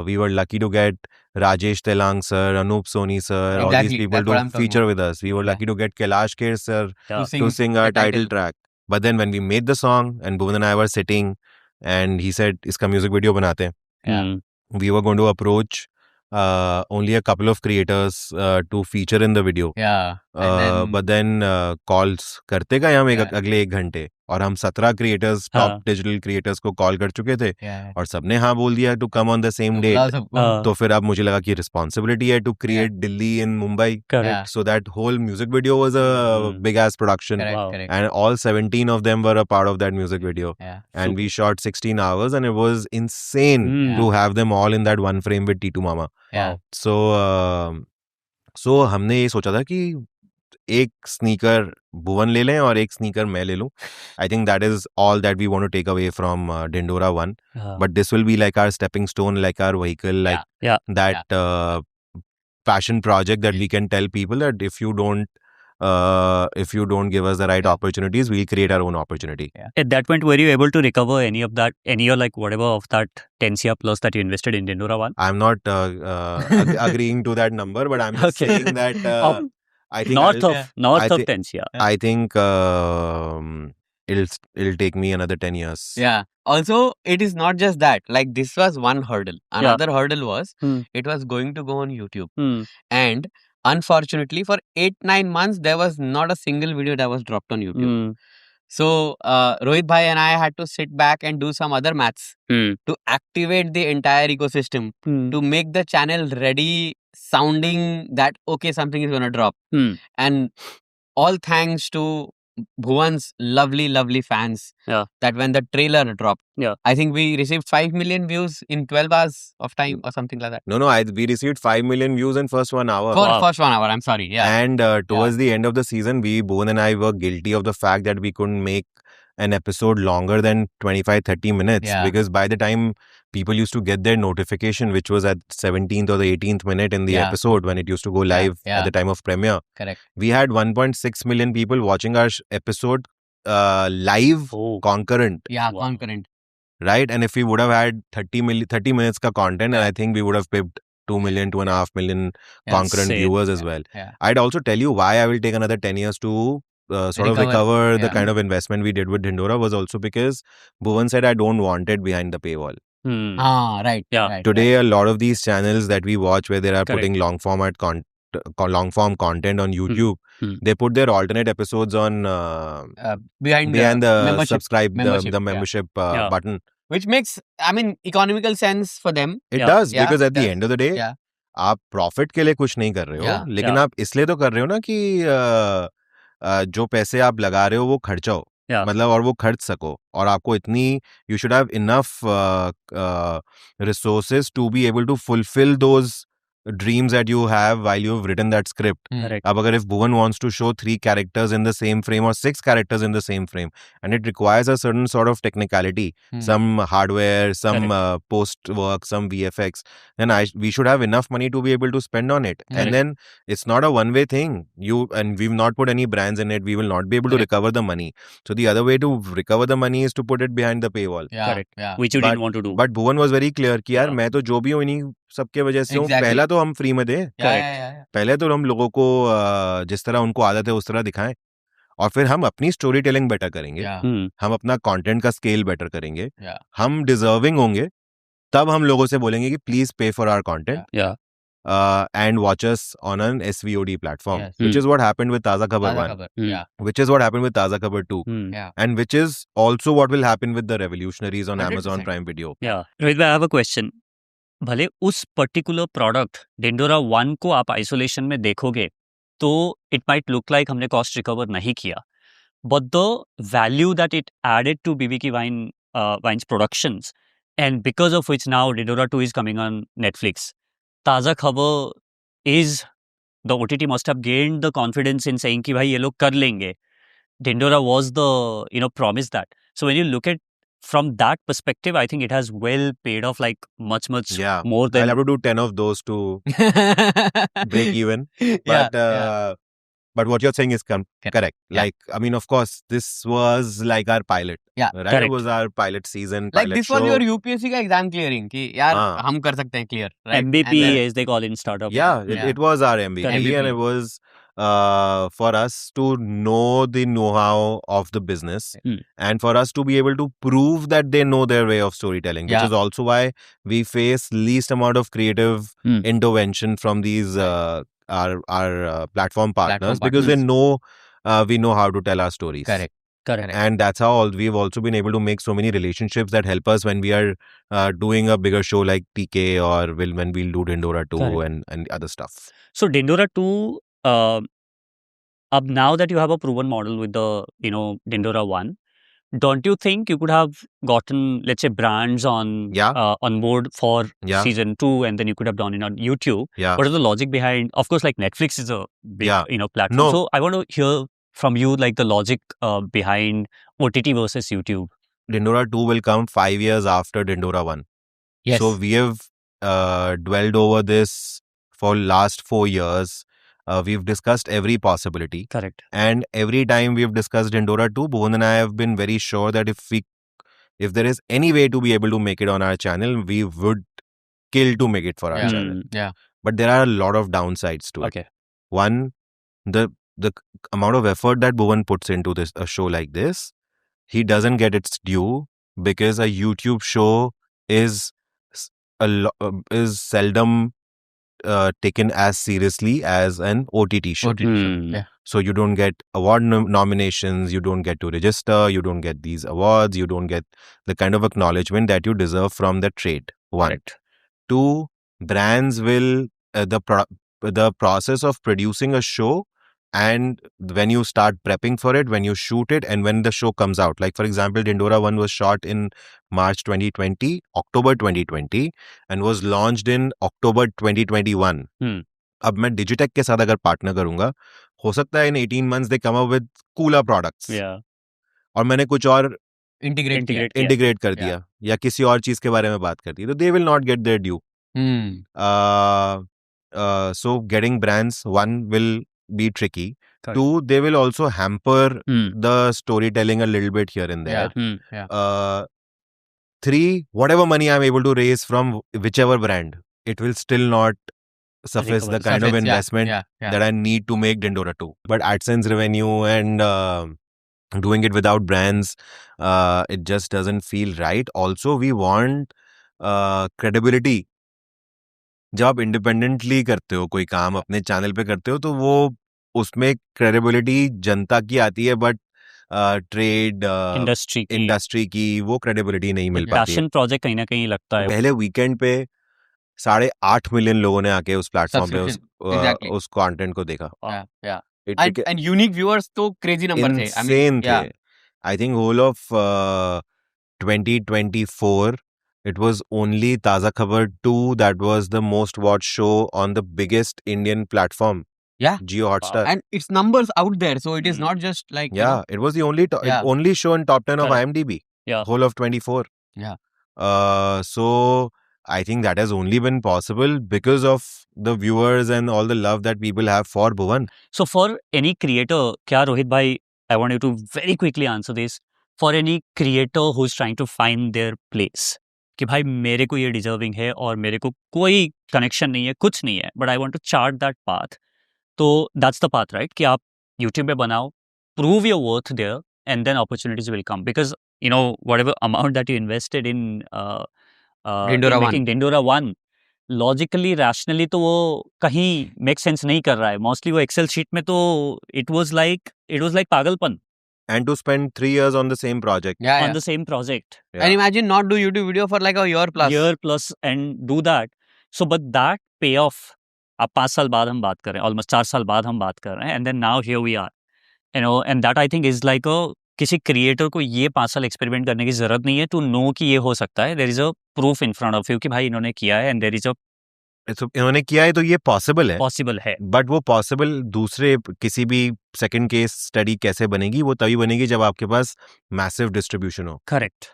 We were lucky to get Rajesh Telang sir, Anup Soni sir, all these people to feature with us. We were lucky to get Kailash Kher sir to sing our title track. But then when we made the song and Bhuvan and I were sitting and he said, iska music video banate hain. We were going to approach only a couple of creators to feature in the video. Yeah. But then calls करते गए हम अगले 1 घंटे और हम 17 creators top digital creators को call कर चुके थे और सबने हाँ बोल दिया to come on the same day. तो फिर अब मुझे लगा कि रिस्पॉन्सिबिलिटी है to create Delhi in Mumbai. So that whole music video was a big edge production and all 17 of them were a part of that music video. And we shot 16 hours and it was insane to have them all in that one frame with Titu Mama. So हमने ये सोचा था कि एक sneaker भुवन ले लें और एक स्नीकर मैं ले लूं. I think that is all that we want to take away from Dindora 1. But this will be like our stepping stone, like our vehicle, like that passion project that we can tell people that if you don't give us the right opportunities, we'll create our own opportunity. At that point, were you able to recover any of that, any or like whatever of that 10 CR plus that you invested in Dindora 1? I'm not agreeing to that number, but I'm just saying that I think north of 10 CR. I think it'll take me another 10 years. Yeah. Also, it is not just that. Like, this was one hurdle. Another hurdle was it was going to go on YouTube. And unfortunately, for 8-9 months, there was not a single video that was dropped on YouTube. So, Rohit Bhai and I had to sit back and do some other maths to activate the entire ecosystem, to make the channel ready, sounding that, okay, something is going to drop. And all thanks to Bhuvan's lovely fans, that when the trailer dropped, I think we received 5 million views in 12 hours of time or something like that. No, we received 5 million views in first 1 hour. First 1 hour, I'm sorry. Yeah. And towards the end of the season, Bhuvan and I were guilty of the fact that we couldn't make an episode longer than 25-30 minutes, because by the time people used to get their notification, which was at 17th or the 18th minute in the episode when it used to go live at the time of premiere, we had 1.6 million people watching our episode live, concurrent. Concurrent. Right? And if we would have had 30 minutes ka content, and I think we would have pipped 2 million, 2.5 million concurrent viewers as well. I'd also tell you why I will take another 10 years to sort of recover the kind of investment we did with Dindora was also because Bhuvan said I don't want it behind the paywall. Right. Today, a lot of these channels that we watch where they are putting long form content on YouTube, they put their alternate episodes on behind the membership, subscribe the membership button, which makes, I mean, economical sense for them. It does, because at the end of the day, आप profit के लिए कुछ नहीं कर रहे हो, लेकिन आप इसलिए तो कर रहे हो ना कि जो पैसे आप लगा रहे हो वो खर्चा हो, मतलब और वो खर्च सको, और आपको इतनी you should have enough resources to be able to fulfil those dreams that you have while you've written that script. Correct. अब अगर if Bhuvan wants to show 3 characters in the same frame or 6 characters in the same frame, and it requires a certain sort of technicality, some hardware, some post work, some VFX, then we should have enough money to be able to spend on it. Correct. And then it's not a one-way thing. And we've not put any brands in it. We will not be able to recover the money. So the other way to recover the money is to put it behind the paywall. Correct. Which you didn't want to do. But Bhuvan was very clear कि यार मैं तो जो भी हूँ इन्हीं सबके वजह से हूँ. पहला तो हम फ्री में दें. पहले तो हम लोगों को जिस तरह उनको आदत है उस तरह दिखाएं, और फिर हम अपनी स्टोरी टेलिंग बेटर करेंगे. हम अपना कंटेंट का स्केल बेटर करेंगे. हम डिजर्विंग होंगे, तब हम लोगों से बोलेंगे कि please pay for our content and watch us on an SVOD platform, which is what happened with Taza Khabar 1, which is what happened with Taza Khabar 2, and which is also what will happen with the Revolutionaries on 100%. Amazon Prime Video. Rohit bhai, I have a question. भले उस particular product डेंडोरा 1 को आप isolation में देखोगे तो it might look like हमने cost recover नहीं किया, but the value that it added to BBK Vines Productions, and because of which now Dhindora 2 is coming on Netflix, ताज़ा खबर is the OTT must have gained the confidence in saying कि भाई ये लोग कर लेंगे. Dhindora was the promise that. So when you look at from that perspective, I think it has well paid off, like much more than. I'll have to do 10 of those to break even. But but what you're saying is correct. Like, I mean, of course, this was like our pilot. Right? Correct. It was our pilot season. Like pilot this show. was your UPSC का exam clearing कि यार हम कर सकते हैं clear. Right? MBP as they call in startup. It was our MBP, and it was for us to know the know-how of the business, and for us to be able to prove that they know their way of storytelling, which is also why we face least amount of creative intervention from these our platform partners, because they know we know how to tell our stories. Correct. And that's how we've also been able to make so many relationships that help us when we are doing a bigger show like TK, or when we'll do Dendora 2 and other stuff. So Dendora 2, now that you have a proven model with the Dendora 1, don't you think you could have gotten, let's say, brands on board for season 2, and then you could have done it on YouTube? What is the logic behind? Of course, like Netflix is a big platform. No. So I want to hear from you, like, the logic behind OTT versus YouTube. Dendora 2 will come 5 years after Dendora 1. Yes. So we have dwelled over this for last 4 years. We've discussed every possibility. Correct. And every time we've discussed Dendora 2, Bhuvan and I have been very sure that if there is any way to be able to make it on our channel, we would kill to make it for our channel. But there are a lot of downsides to it. One, the amount of effort that Bhuvan puts into a show like this, he doesn't get its due, because a YouTube show is seldom taken as seriously as an OTT show. So you don't get award nominations, you don't get to register, you don't get these awards, you don't get the kind of acknowledgement that you deserve from the trade. One. Correct. Two, brands will the process of producing a show, and when you start prepping for it, when you shoot it, and when the show comes out. Like, for example, Dendora 1 was shot in March 2020, October 2020, and was launched in October 2021. अब मैं Digitech के साथ अगर partner करूंगा, हो सकता है in 18 months they come up with cooler products. और मैंने कुछ और इंटीग्रेट कर दिया, या किसी और चीज के बारे में बात कर दी, तो they will not get their due. So getting brands, one, will be tricky. Correct. 2, they will also hamper the storytelling a little bit here and there. 3, whatever money I'm able to raise from whichever brand, it will still not suffice the kind of investment that I need to make Dendora 2. But AdSense revenue and doing it without brands, it just doesn't feel right. Also, we want credibility. जब आप independently करते हो कोई काम, अपने channel पे करते हो, तो वो उसमें क्रेडिबिलिटी जनता की आती है, बट ट्रेड इंडस्ट्री की वो क्रेडिबिलिटी नहीं मिल पाती है. पैशन प्रोजेक्ट कहीं ना कहीं लगता है. पहले वीकेंड पे 8.5 मिलियन लोगों ने आके उस प्लेटफॉर्म पे उस कंटेंट को देखा. And unique viewers तो crazy number थे. Insane थे. I think whole of 2024 it was only Taza Khabar 2 that was the most watched show on the biggest Indian platform. Yeah. Jio Hotstar. And its numbers out there, so it is Mm. not just like Yeah, it was the only Yeah. only show in top 10 of Correct. IMDb. Yeah. Whole of 24. Yeah. So I think that has only been possible because of the viewers and all the love that people have for Bhuvan. So for any creator, क्या रोहित भाई, I want you to very quickly answer this. For any creator who's trying to find their place, कि भाई मेरे को ये deserving है और मेरे को कोई कनेक्शन नहीं है, कुछ नहीं है, but I want to chart that path. तो दैट्स द पाथ, राइट? कि आप यूट्यूब पे बनाओ, prove your worth there, and then opportunities will come. Because you know whatever amount that you invested in Dindora One. Making Dindora One, logically rationally तो वो कहीं make sense नहीं कर रहा है. मोस्टली वो एक्सेल शीट में तो इट वाज लाइक पागलपन And to spend 3 years on the same project. Yeah, on yeah. the same project, Yeah. And imagine not do YouTube video for like a year plus. year plus, and do that. So but that payoff, अब 5 साल बाद हम बात कर रहे हैं, almost 4 साल बाद हम बात कर रहे हैं, and then now here we are, you know, and that I think is like किसी क्रिएटर को ये 5 साल एक्सपेरिमेंट करने की जरूरत नहीं है टू नो कि ये हो सकता है. There is a proof in front of you कि भाई इन्होंने किया है, and there is a So, इन्होंने किया है तो ये पॉसिबल है. पॉसिबल है. बट वो पॉसिबल दूसरे किसी भी सेकंड केस स्टडी कैसे बनेगी, वो तभी बनेगी जब आपके पास मैसिव डिस्ट्रीब्यूशन हो करेक्ट.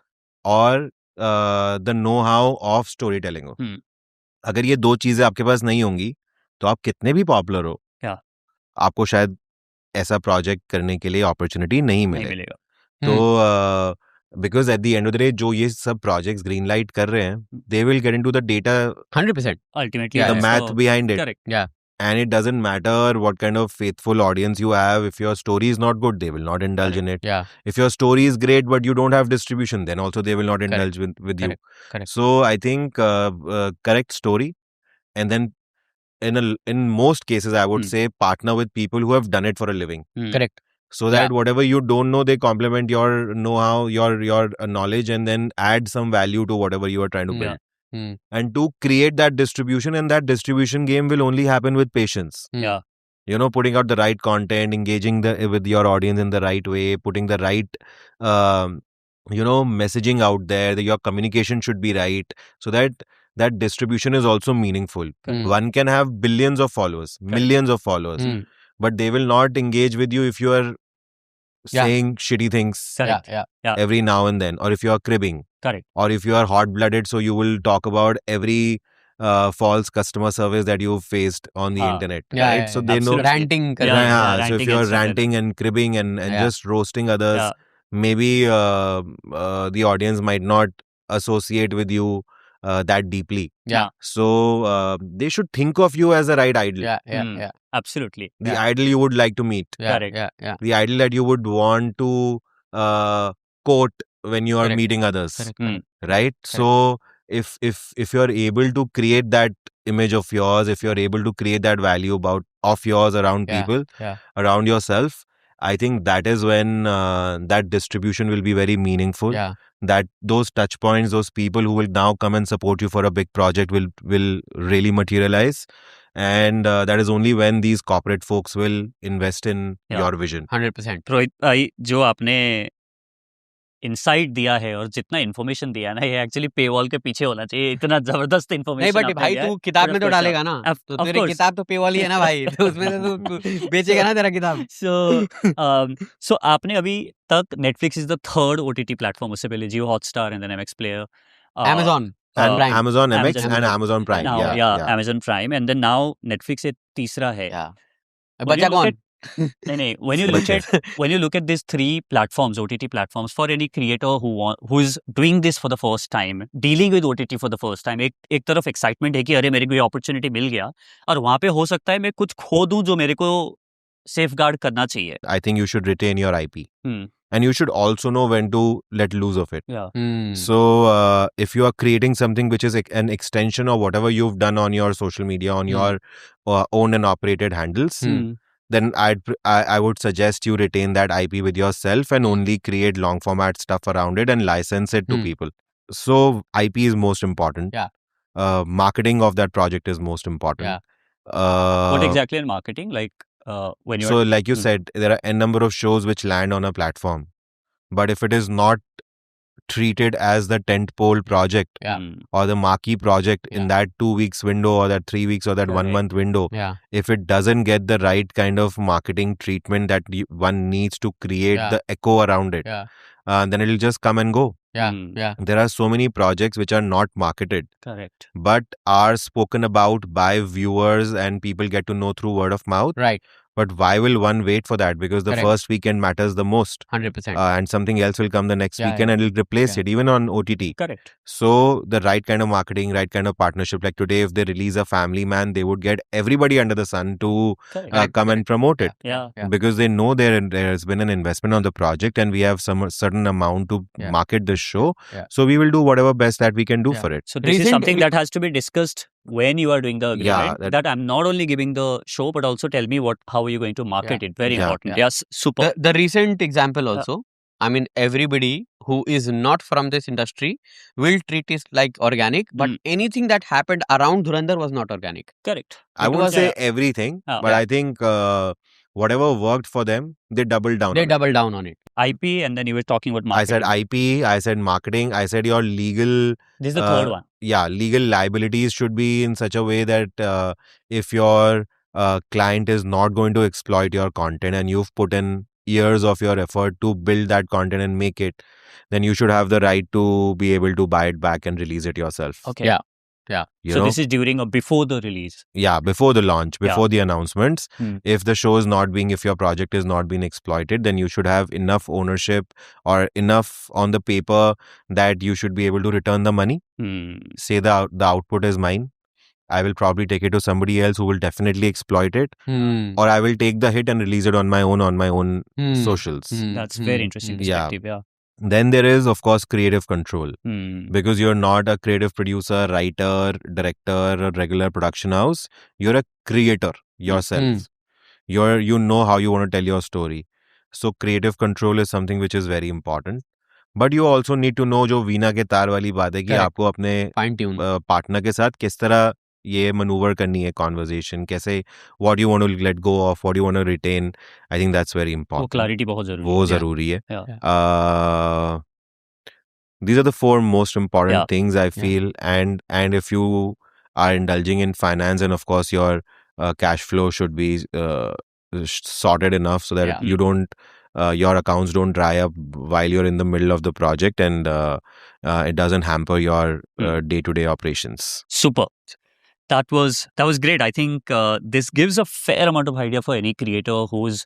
और the know how of story telling हो. अगर ये दो चीजें आपके पास नहीं होंगी तो आप कितने भी पॉपुलर हो, आपको शायद ऐसा प्रोजेक्ट करने के लिए अपॉर्चुनिटी नहीं मिलेगा. तो because at the end of the day जो ये सब प्रोजेक्ट्स ग्रीन लाइट कर रहे हैं, they will get into the data, 100%. Ultimately, the math behind it. Correct. Yeah. And it doesn't matter what kind of faithful audience you have. If your story is not good, they will not indulge in it. Yeah. If your story is great but you don't have distribution, then also they will not indulge with you. Correct. So I think correct story, and then in most cases I would say partner with people who have done it for a living. Correct. So that whatever you don't know, they complement your know-how, your knowledge, and then add some value to whatever you are trying to build. And to create that distribution, and that distribution game will only happen with patience. Yeah. You know, putting out the right content, engaging with your audience in the right way, putting the right, messaging out there, that your communication should be right, so that distribution is also meaningful. One can have billions of followers, millions of followers, but they will not engage with you if you are saying shitty things every now and then, or if you are cribbing. Correct. Or if you are hot-blooded, so you will talk about every false customer service that you've faced on the internet. Right? So they know ranting. So if you are ranting and cribbing and just roasting others, maybe the audience might not associate with you that deeply. Yeah. So they should think of you as the right idol. Yeah. Absolutely. The idol you would like to meet. Correct. Yeah. The idol that you would want to quote when you are meeting others. Correct. Right? So if you are able to create that image of yours, if you are able to create that value of yours around people, around yourself, I think that is when that distribution will be very meaningful. Yeah. That those touch points, those people who will now come and support you for a big project will really materialize. And that is only when these corporate folks will invest in your vision. 100%. Rohit भाई, जो आपने insight दिया है और जितना information दिया है ना, ये एक्चुअली पेवॉल के पीछे होना चाहिए. इतना जबरदस्त इन्फॉर्मेशन. नहीं, बट भाई तू किताब में तो डालेगा ना, तो तेरी किताब तो पेवॉल ही है ना भाई, तो उसमें तो तू बेचेगा ना तेरा किताब. So आपने अभी तक Netflix is the third OTT platform, उससे पहले Jio Hotstar and then MX Player, Amazon and Prime. Amazon MX Amazon and Amazon Prime. now, Amazon Prime, and then now Netflix एक तीसरा है. बच्चा कौन? नहीं, when you look at these three platforms, OTT platforms, for any creator who is doing this for the first time, dealing with OTT for the first time, एक तरफ excitement है कि अरे मेरे को ये opportunity मिल गया, और वहाँ पे हो सकता है मैं कुछ खो दूं जो मेरे को safeguard करना चाहिए. I think you should retain your IP. And you should also know when to let loose of it. Yeah. So if you are creating something which is an extension of whatever you've done on your social media, on your owned and operated handles, then I would suggest you retain that IP with yourself and only create long format stuff around it and license it to people. So IP is most important. Yeah. Marketing of that project is most important. Yeah. What exactly in marketing? Like when you so like you said, there are a number of shows which land on a platform, but if it is not treat it as the tentpole project Yeah. or the marquee project in Yeah. that 2 weeks window or that 3 weeks or that 1 Correct. month window. Yeah. If it doesn't get the right kind of marketing treatment that one needs to create Yeah. the echo around it, Yeah. then it'll just come and go. Yeah. Mm. Yeah. There are so many projects which are not marketed Correct. but are spoken about by viewers and people get to know through word of mouth. Right. But why will one wait for that? Because the Correct. first weekend matters the most. 100%. And something else will come the next Yeah, weekend and it'll replace Yeah. it, even on OTT. Correct. So the right kind of marketing, right kind of partnership. Like today, if they release a Family Man, they would get everybody under the sun to Correct. come and promote it. Yeah. Yeah. Because they know there's been an investment on the project and we have some certain amount to Yeah. market this show. Yeah. So we will do whatever best that we can do Yeah. for it. So this is Recent- something that has to be discussed when you are doing the agreement. Yeah, that I'm not only giving the show, but also tell me how are you going to market it. Very Yeah. important. Yeah. Yes, super. The recent example also, I mean, everybody who is not from this industry will treat it like organic, but anything that happened around Dhurandhar was not organic. Correct. I It won't was- say everything, Yeah. but I think whatever worked for them, they doubled down They on it. double down on it. IP, and then you were talking about I marketing. said IP, I said marketing, I said your legal, This is the third one. legal liabilities should be in such a way that if your client is not going to exploit your content and you've put in years of your effort to build that content and make it, then you should have the right to be able to buy it back and release it yourself. Okay. Yeah. You So know? this is during or before the release. Yeah, before the launch, Yeah. before the announcements. Hmm. If your project is not being exploited, then you should have enough ownership or enough on the paper that you should be able to return the money. Say the output is mine. I will probably take it to somebody else who will definitely exploit it, or I will take the hit and release it on my own socials. That's very interesting Yeah. perspective. Yeah. Then there is, of course, creative control. Hmm. Because you're not a creative producer, writer, director, or regular production house. You're a creator yourself. You know how you want to tell your story. So creative control is something which is very important. But you also need to know जो वीणा के तार वाली बात है कि Correct. आपको अपने Fine tune. Partner के साथ किस तरह ये maneuver करनी है conversation, कैसे what you want to let go of, what you want to retain. I think that's very वो important. क्लैरिटी बहुत जरूरी वो है. जरूरी है. Yeah. These are the 4 most important Yeah. things I feel, and if you are indulging in finance, and of course your cash flow should be sorted enough so that Yeah. you don't your accounts don't dry up while you're in the middle of the project, and it doesn't hamper your day-to-day operations. Super. That was great. I think this gives a fair amount of idea for any creator who's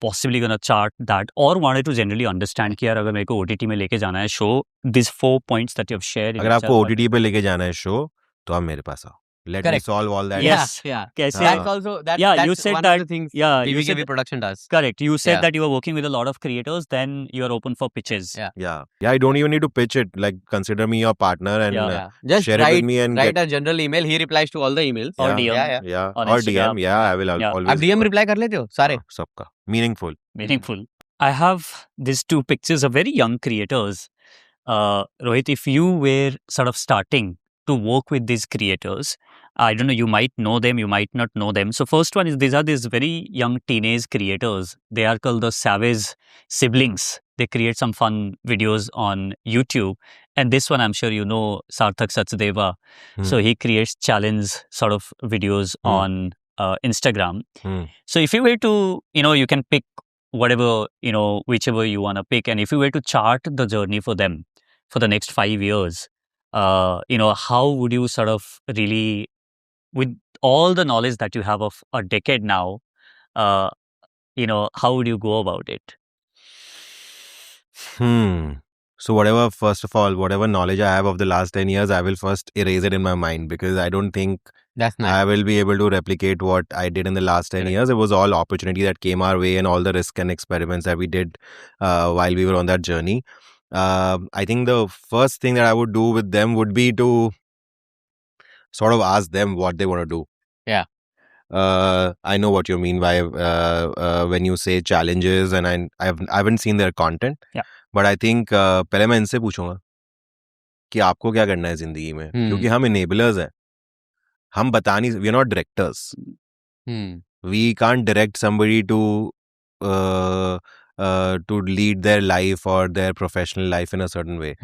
possibly gonna chart that or wanted to generally understand कि यार अगर मेरे को OTT में लेके जाना है show, these 4 points that you have shared. in अगर आपको itself are- OTT पे लेके जाना है शो, तो आप मेरे पास आओ. Let me Correct. solve all that. Yes. Yeah. कैसे That's also Yeah, that's you said one that- of the things yeah, you said TVKB production does. correct. You said Yeah. that you are working with a lot of creators, then you are open for pitches. Yeah. Yeah. I don't even need to pitch it. Like, consider me your partner and Yeah. Yeah. Just share it with me and write get. a general email. He replies to all the emails. Or Yeah. DM. Yeah. on Or Instagram. DM. Yeah, I will Yeah. always. आप DM reply कर लेते हो सारे? हाँ, सबका. Meaningful. Meaningful. I have these 2 pictures of very young creators. Rohit, if you were sort of starting to work with these creators, I don't know, you might know them, you might not know them. So first one is these are these very young teenage creators. They are called the Savage Siblings. They create some fun videos on YouTube. And this one, I'm sure you know, Sarthak Sachdeva. So he creates challenge sort of videos on Instagram. So if you were to, you can pick whatever, whichever you want to pick. And if you were to chart the journey for them for the next 5 years, how would you sort of really, with all the knowledge that you have of a decade now, how would you go about it? So first of all, whatever knowledge I have of the last 10 years, I will first erase it in my mind because I don't think That's nice. I will be able to replicate what I did in the last 10 years. It was all opportunity that came our way and all the risk and experiments that we did while we were on that journey. I think the first thing that I would do with them would be to sort of ask them what they want to do. Yeah. I know what you mean by when you say challenges, and I haven't seen their content. Yeah. But I think पहले मैं इनसे पूछूंगा कि आपको क्या करना है जिंदगी में, क्योंकि हम enablers हैं. हम बता नहीं, we are not directors. We can't direct somebody to to lead their life or their professional life in a certain way.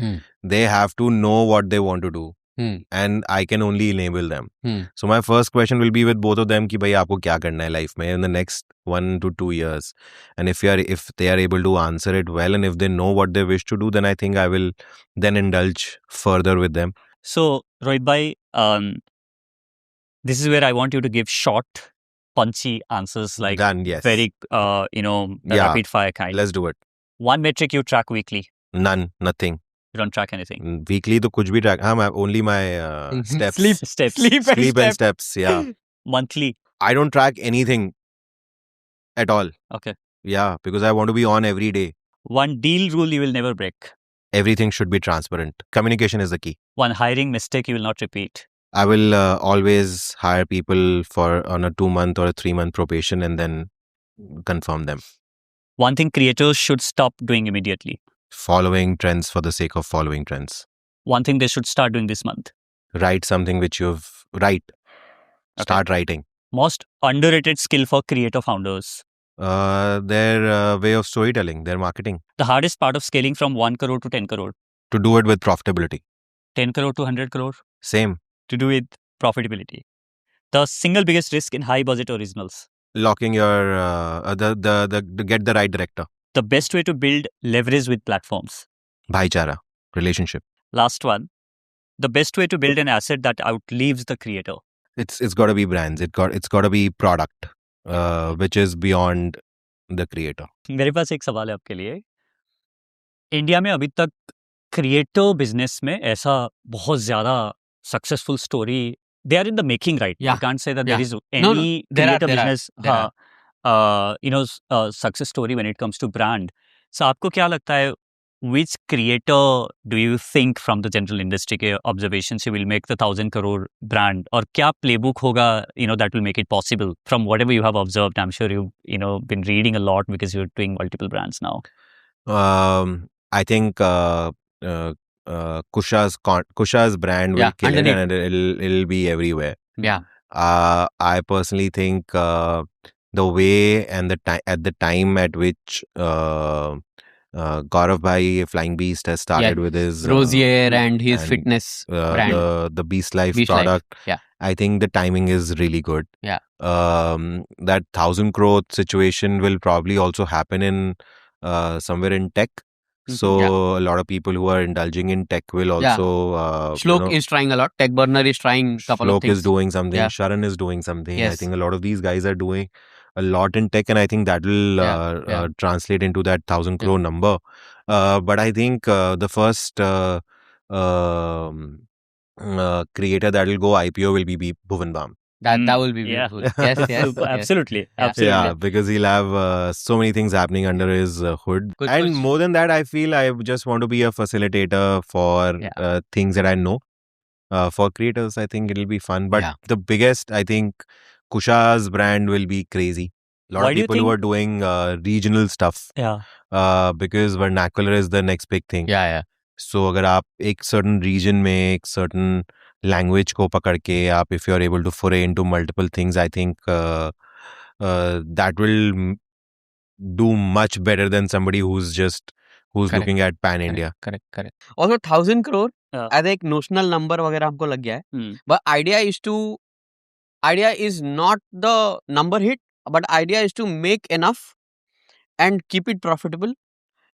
They have to know what they want to do. And I can only enable them. So my first question will be with both of them कि भाई आपको क्या करना है life में in the next 1 to 2 years. And if they are able to answer it well, and if they know what they wish to do, then I think I will then indulge further with them. So, Rohit bhai, this is where I want you to give short, punchy answers, like Done, yes. very, rapid fire kind. Let's do it. One metric you track weekly. None, nothing. You don't track anything. Weekly तो कुछ भी track. only my steps. Steps. Sleep and steps, yeah. Monthly. I don't track anything at all. Okay. Yeah, because I want to be on every day. One deal rule you will never break. Everything should be transparent. Communication is the key. One hiring mistake you will not repeat. I will always hire people on a 2-month or a 3-month probation and then confirm them. One thing creators should stop doing immediately. Following trends for the sake of following trends. One thing they should start doing this month. Write something which write. Okay. Start writing. Most underrated skill for creator founders. Their way of storytelling, their marketing. The hardest part of scaling from 1 crore to 10 crore. To do it with profitability. 10 crore to 100 crore. Same. To do with profitability. The single biggest risk in high budget originals. Locking your get the right director. The best way to build leverage with platforms. Bhaichara, relationship. Last one. The best way to build an asset that outlives the creator. It's got to be brands. It's got to be product, which is beyond the creator. मेरे पास एक सवाल है आपके लिए. India में अभी तक creator business में ऐसा बहुत ज्यादा successful story they are in the making, right? Yeah. I can't say that Yeah. there is any creator business success story when it comes to brand. So आपको क्या लगता है, which creator do you think from the general industry के observation से will make the 1,000 crore brand, और क्या playbook होगा that will make it possible from whatever you have observed? I'm sure you've been reading a lot because you're doing multiple brands now. I think Kusha's brand will kill it, and it'll be everywhere. Yeah. I personally think the way and at the time at which Gaurav Bhai Flying Beast has started with his Rosier and his fitness brand, the Beast Life product. Yeah. I think the timing is really good. Yeah. That 1,000 crore situation will probably also happen in somewhere in tech. So a lot of people who are indulging in tech will also Shlok is trying a lot. TechBurner is trying a couple of things. Shlok is doing something. Yeah. Sharan is doing something. Yes. I think a lot of these guys are doing a lot in tech, and I think that will translate into that 1,000 crore number. But I think the first creator that will go IPO will be Bhuvan Bam. That will be beautiful. Yes. Absolutely. Yeah, because he'll have so many things happening under his hood. Good. More than that, I feel I just want to be a facilitator for things that I know. For creators, I think it'll be fun. But the biggest, I think, Kusha's brand will be crazy. A lot of people who are doing regional stuff. Yeah. Because vernacular is the next big thing. Yeah. So अगर आप एक certain region में एक certain language को पकड़ के आप if you are able to foray into multiple things, I think that will do much better than somebody who's looking at pan India. Correct. Also 1,000 crore as एक notional number वगैरह हमको लग गया है. But idea is not the number hit, but idea is to make enough and keep it profitable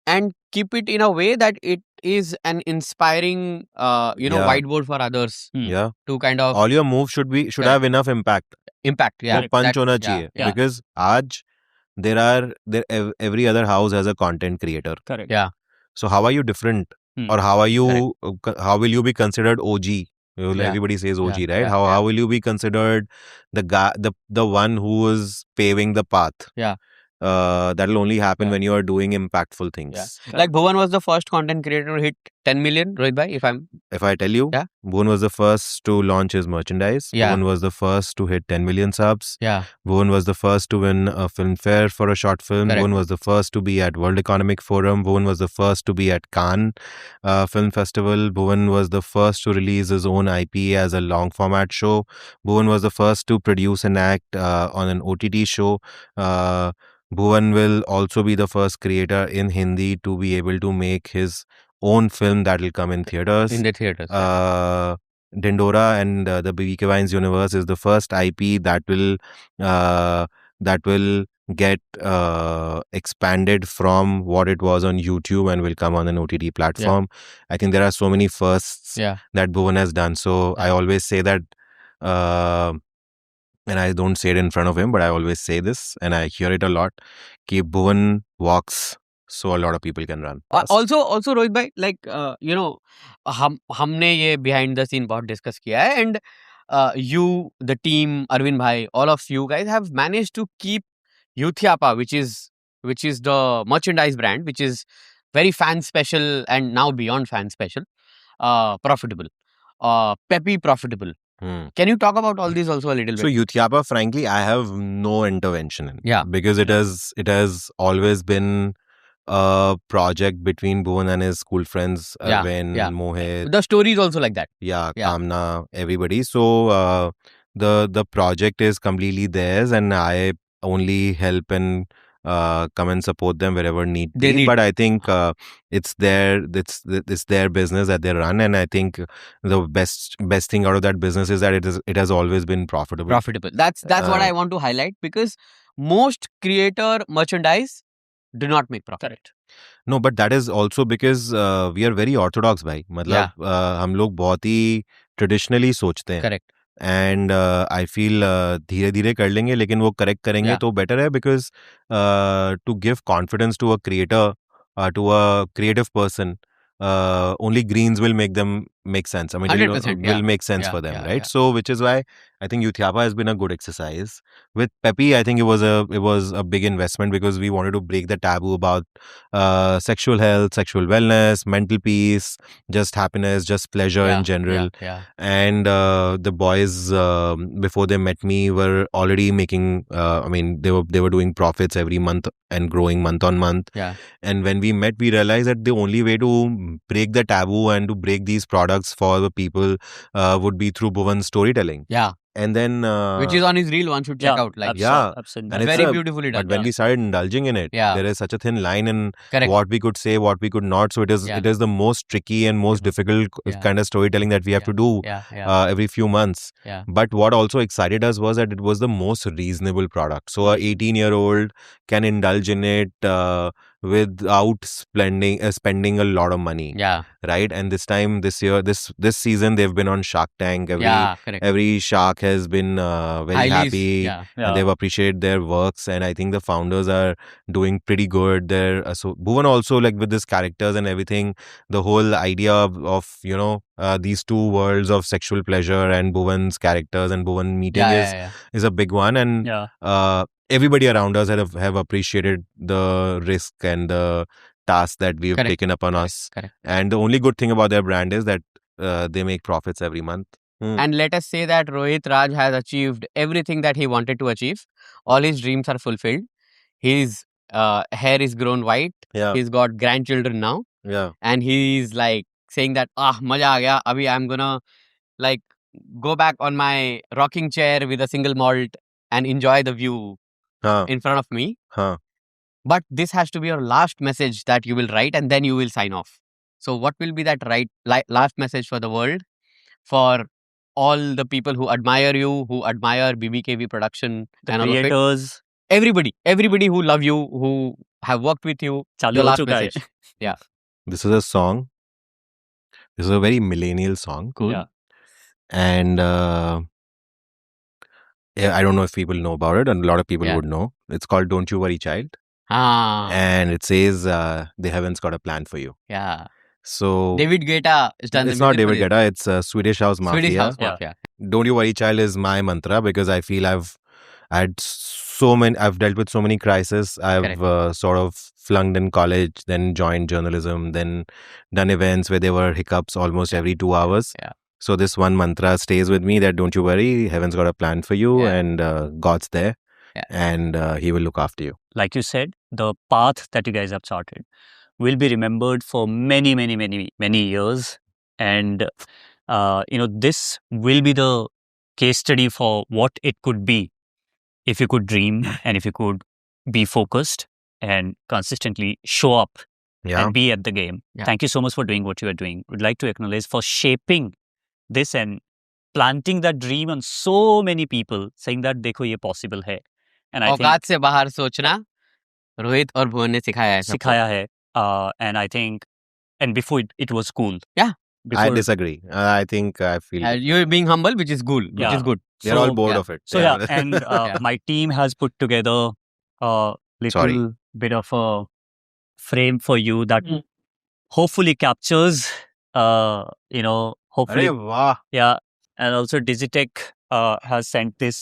and keep it in a way that it is an inspiring whiteboard for others. Yeah. To kind of all your moves should have enough impact. Yeah. वो punch होना चाहिए. Because आज every other house has a content creator. Correct. Yeah. So how are you different? Or how will you be considered OG? Everybody says OG, right? How will you be considered the guy, the one who is paving the path? Yeah. That'll only happen when you are doing impactful things. Yeah. Like Bhuvan was the first content creator to hit 10 million, Rohit bhai, if I tell you, Bhuvan was the first to launch his merchandise. Bhuvan was the first to hit 10 million subs. Bhuvan was the first to win a Filmfare for a short film. Bhuvan was the first to be at World Economic Forum. Bhuvan was the first to be at Cannes Film Festival. Bhuvan was the first to release his own IP as a long format show. Bhuvan was the first to produce and act on an OTT show. Bhuvan will also be the first creator in Hindi to be able to make his own film that will come in theaters. In the theaters. Dindora and the BBK Vines universe is the first IP that will get expanded from what it was on YouTube and will come on an OTT platform. I think there are so many firsts that Bhuvan has done. So I always say that, and I don't say it in front of him, but I always say this, and I hear it a lot, कि Bhuvan walks so a lot of people can run. Also Rohit bhai, like हमने ये behind the scene बहुत discuss किया है, and you, the team, Arvind bhai, all of you guys have managed to keep Youthyapa, which is the merchandise brand, which is very fan special and now beyond fan special, profitable, peppy profitable. Can you talk about all these also a little bit? So Youthyapa, frankly, I have no intervention in. Because it has always been a project between Bhuvan and his school friends, Arvind, Mohit. The story is also like that. Kamna, everybody. So the project is completely theirs, and I only help and come and support them wherever need be. But I think it's their business that they run, and I think the best thing out of that business is that it has always been profitable. That's what I want to highlight, because most creator merchandise do not make profit. Correct. No, but that is also because we are very orthodox, bhai. मतलब हम लोग बहुत ही traditionally सोचते हैं. Correct. And I feel धीरे धीरे कर लेंगे, लेकिन वो correct करेंगे तो better है, because to give confidence to a creator, to a creative person, only greens will make them make sense. I mean, 100%, will make sense for them, right? So, which is why I think Youthyapa has been a good exercise. With Peppy, I think it was a big investment, because we wanted to break the taboo about sexual health, sexual wellness, mental peace, just happiness, just pleasure in general. And the boys, before they met me, were already making. I mean, they were doing profits every month and growing month on month. And when we met, we realized that the only way to break the taboo and to break these products for the people would be through Bhuvan's storytelling. And then which is on his reel, one should check out. Like absolutely. And very beautifully done. But when we started indulging in it, there is such a thin line in what we could say, what we could not. So it is the most tricky and most difficult kind of storytelling that we have to do every few months. But what also excited us was that it was the most reasonable product. So a 18-year-old can indulge in it without spending a lot of money. Right. And this year, this season, they've been on Shark Tank. Every shark has been very happy. And they've appreciated their works, and I think the founders are doing pretty good. So Bhuvan also, like, with these characters and everything, the whole idea of these two worlds of sexual pleasure and Bhuvan's characters and Bhuvan meeting is a big one. And everybody around us have appreciated the risk and the task that we've taken upon us. And the only good thing about their brand is that they make profits every month. And let us say that Rohit Raj has achieved everything that he wanted to achieve. All his dreams are fulfilled. His hair is grown white. He's got grandchildren now. And he's like saying that, maja aa gaya. Abhi I'm gonna like go back on my rocking chair with a single malt and enjoy the view in front of me. But this has to be your last message that you will write, and then you will sign off. So what will be that last message for the world, for all the people who admire you, who admire BBKV production, the and creators, all of it? Everybody who love you, who have worked with you, the last message. This is a song. This is a very millennial song. Cool. And I don't know if people know about it, and a lot of people would know. It's called Don't You Worry Child. And it says the heavens got a plan for you. So David Guetta is done. It's not David Guetta, it's Swedish House Mafia. Don't You Worry Child is my mantra, because I feel I've dealt with so many crises. I've sort of flunked in college, then joined journalism, then done events where there were hiccups almost every 2 hours. So this one mantra stays with me, that don't you worry, heaven's got a plan for you, and God's there, and he will look after you. Like you said, the path that you guys have charted will be remembered for many, many, many, many years. And, this will be the case study for what it could be if you could dream and if you could be focused and consistently show up Yeah. and be at the game. Yeah. Thank you so much for doing what you are doing. Would like to acknowledge for shaping this and planting that dream on so many people, saying that देखो ये possible है. And I think औकात से बाहर सोचना रोहित और भुवन ने सिखाया है सबको. सिखाया है. And I think, and before it was cool. Yeah. I Before, disagree. I think I feel You're being humble, which is cool, which Yeah. is good. they're all so- bored yeah. of it. So yeah, and Yeah. my team has put together a little Sorry. bit of a frame for you that hopefully captures, hopefully, अरे वाह yeah. And also Digitech has sent this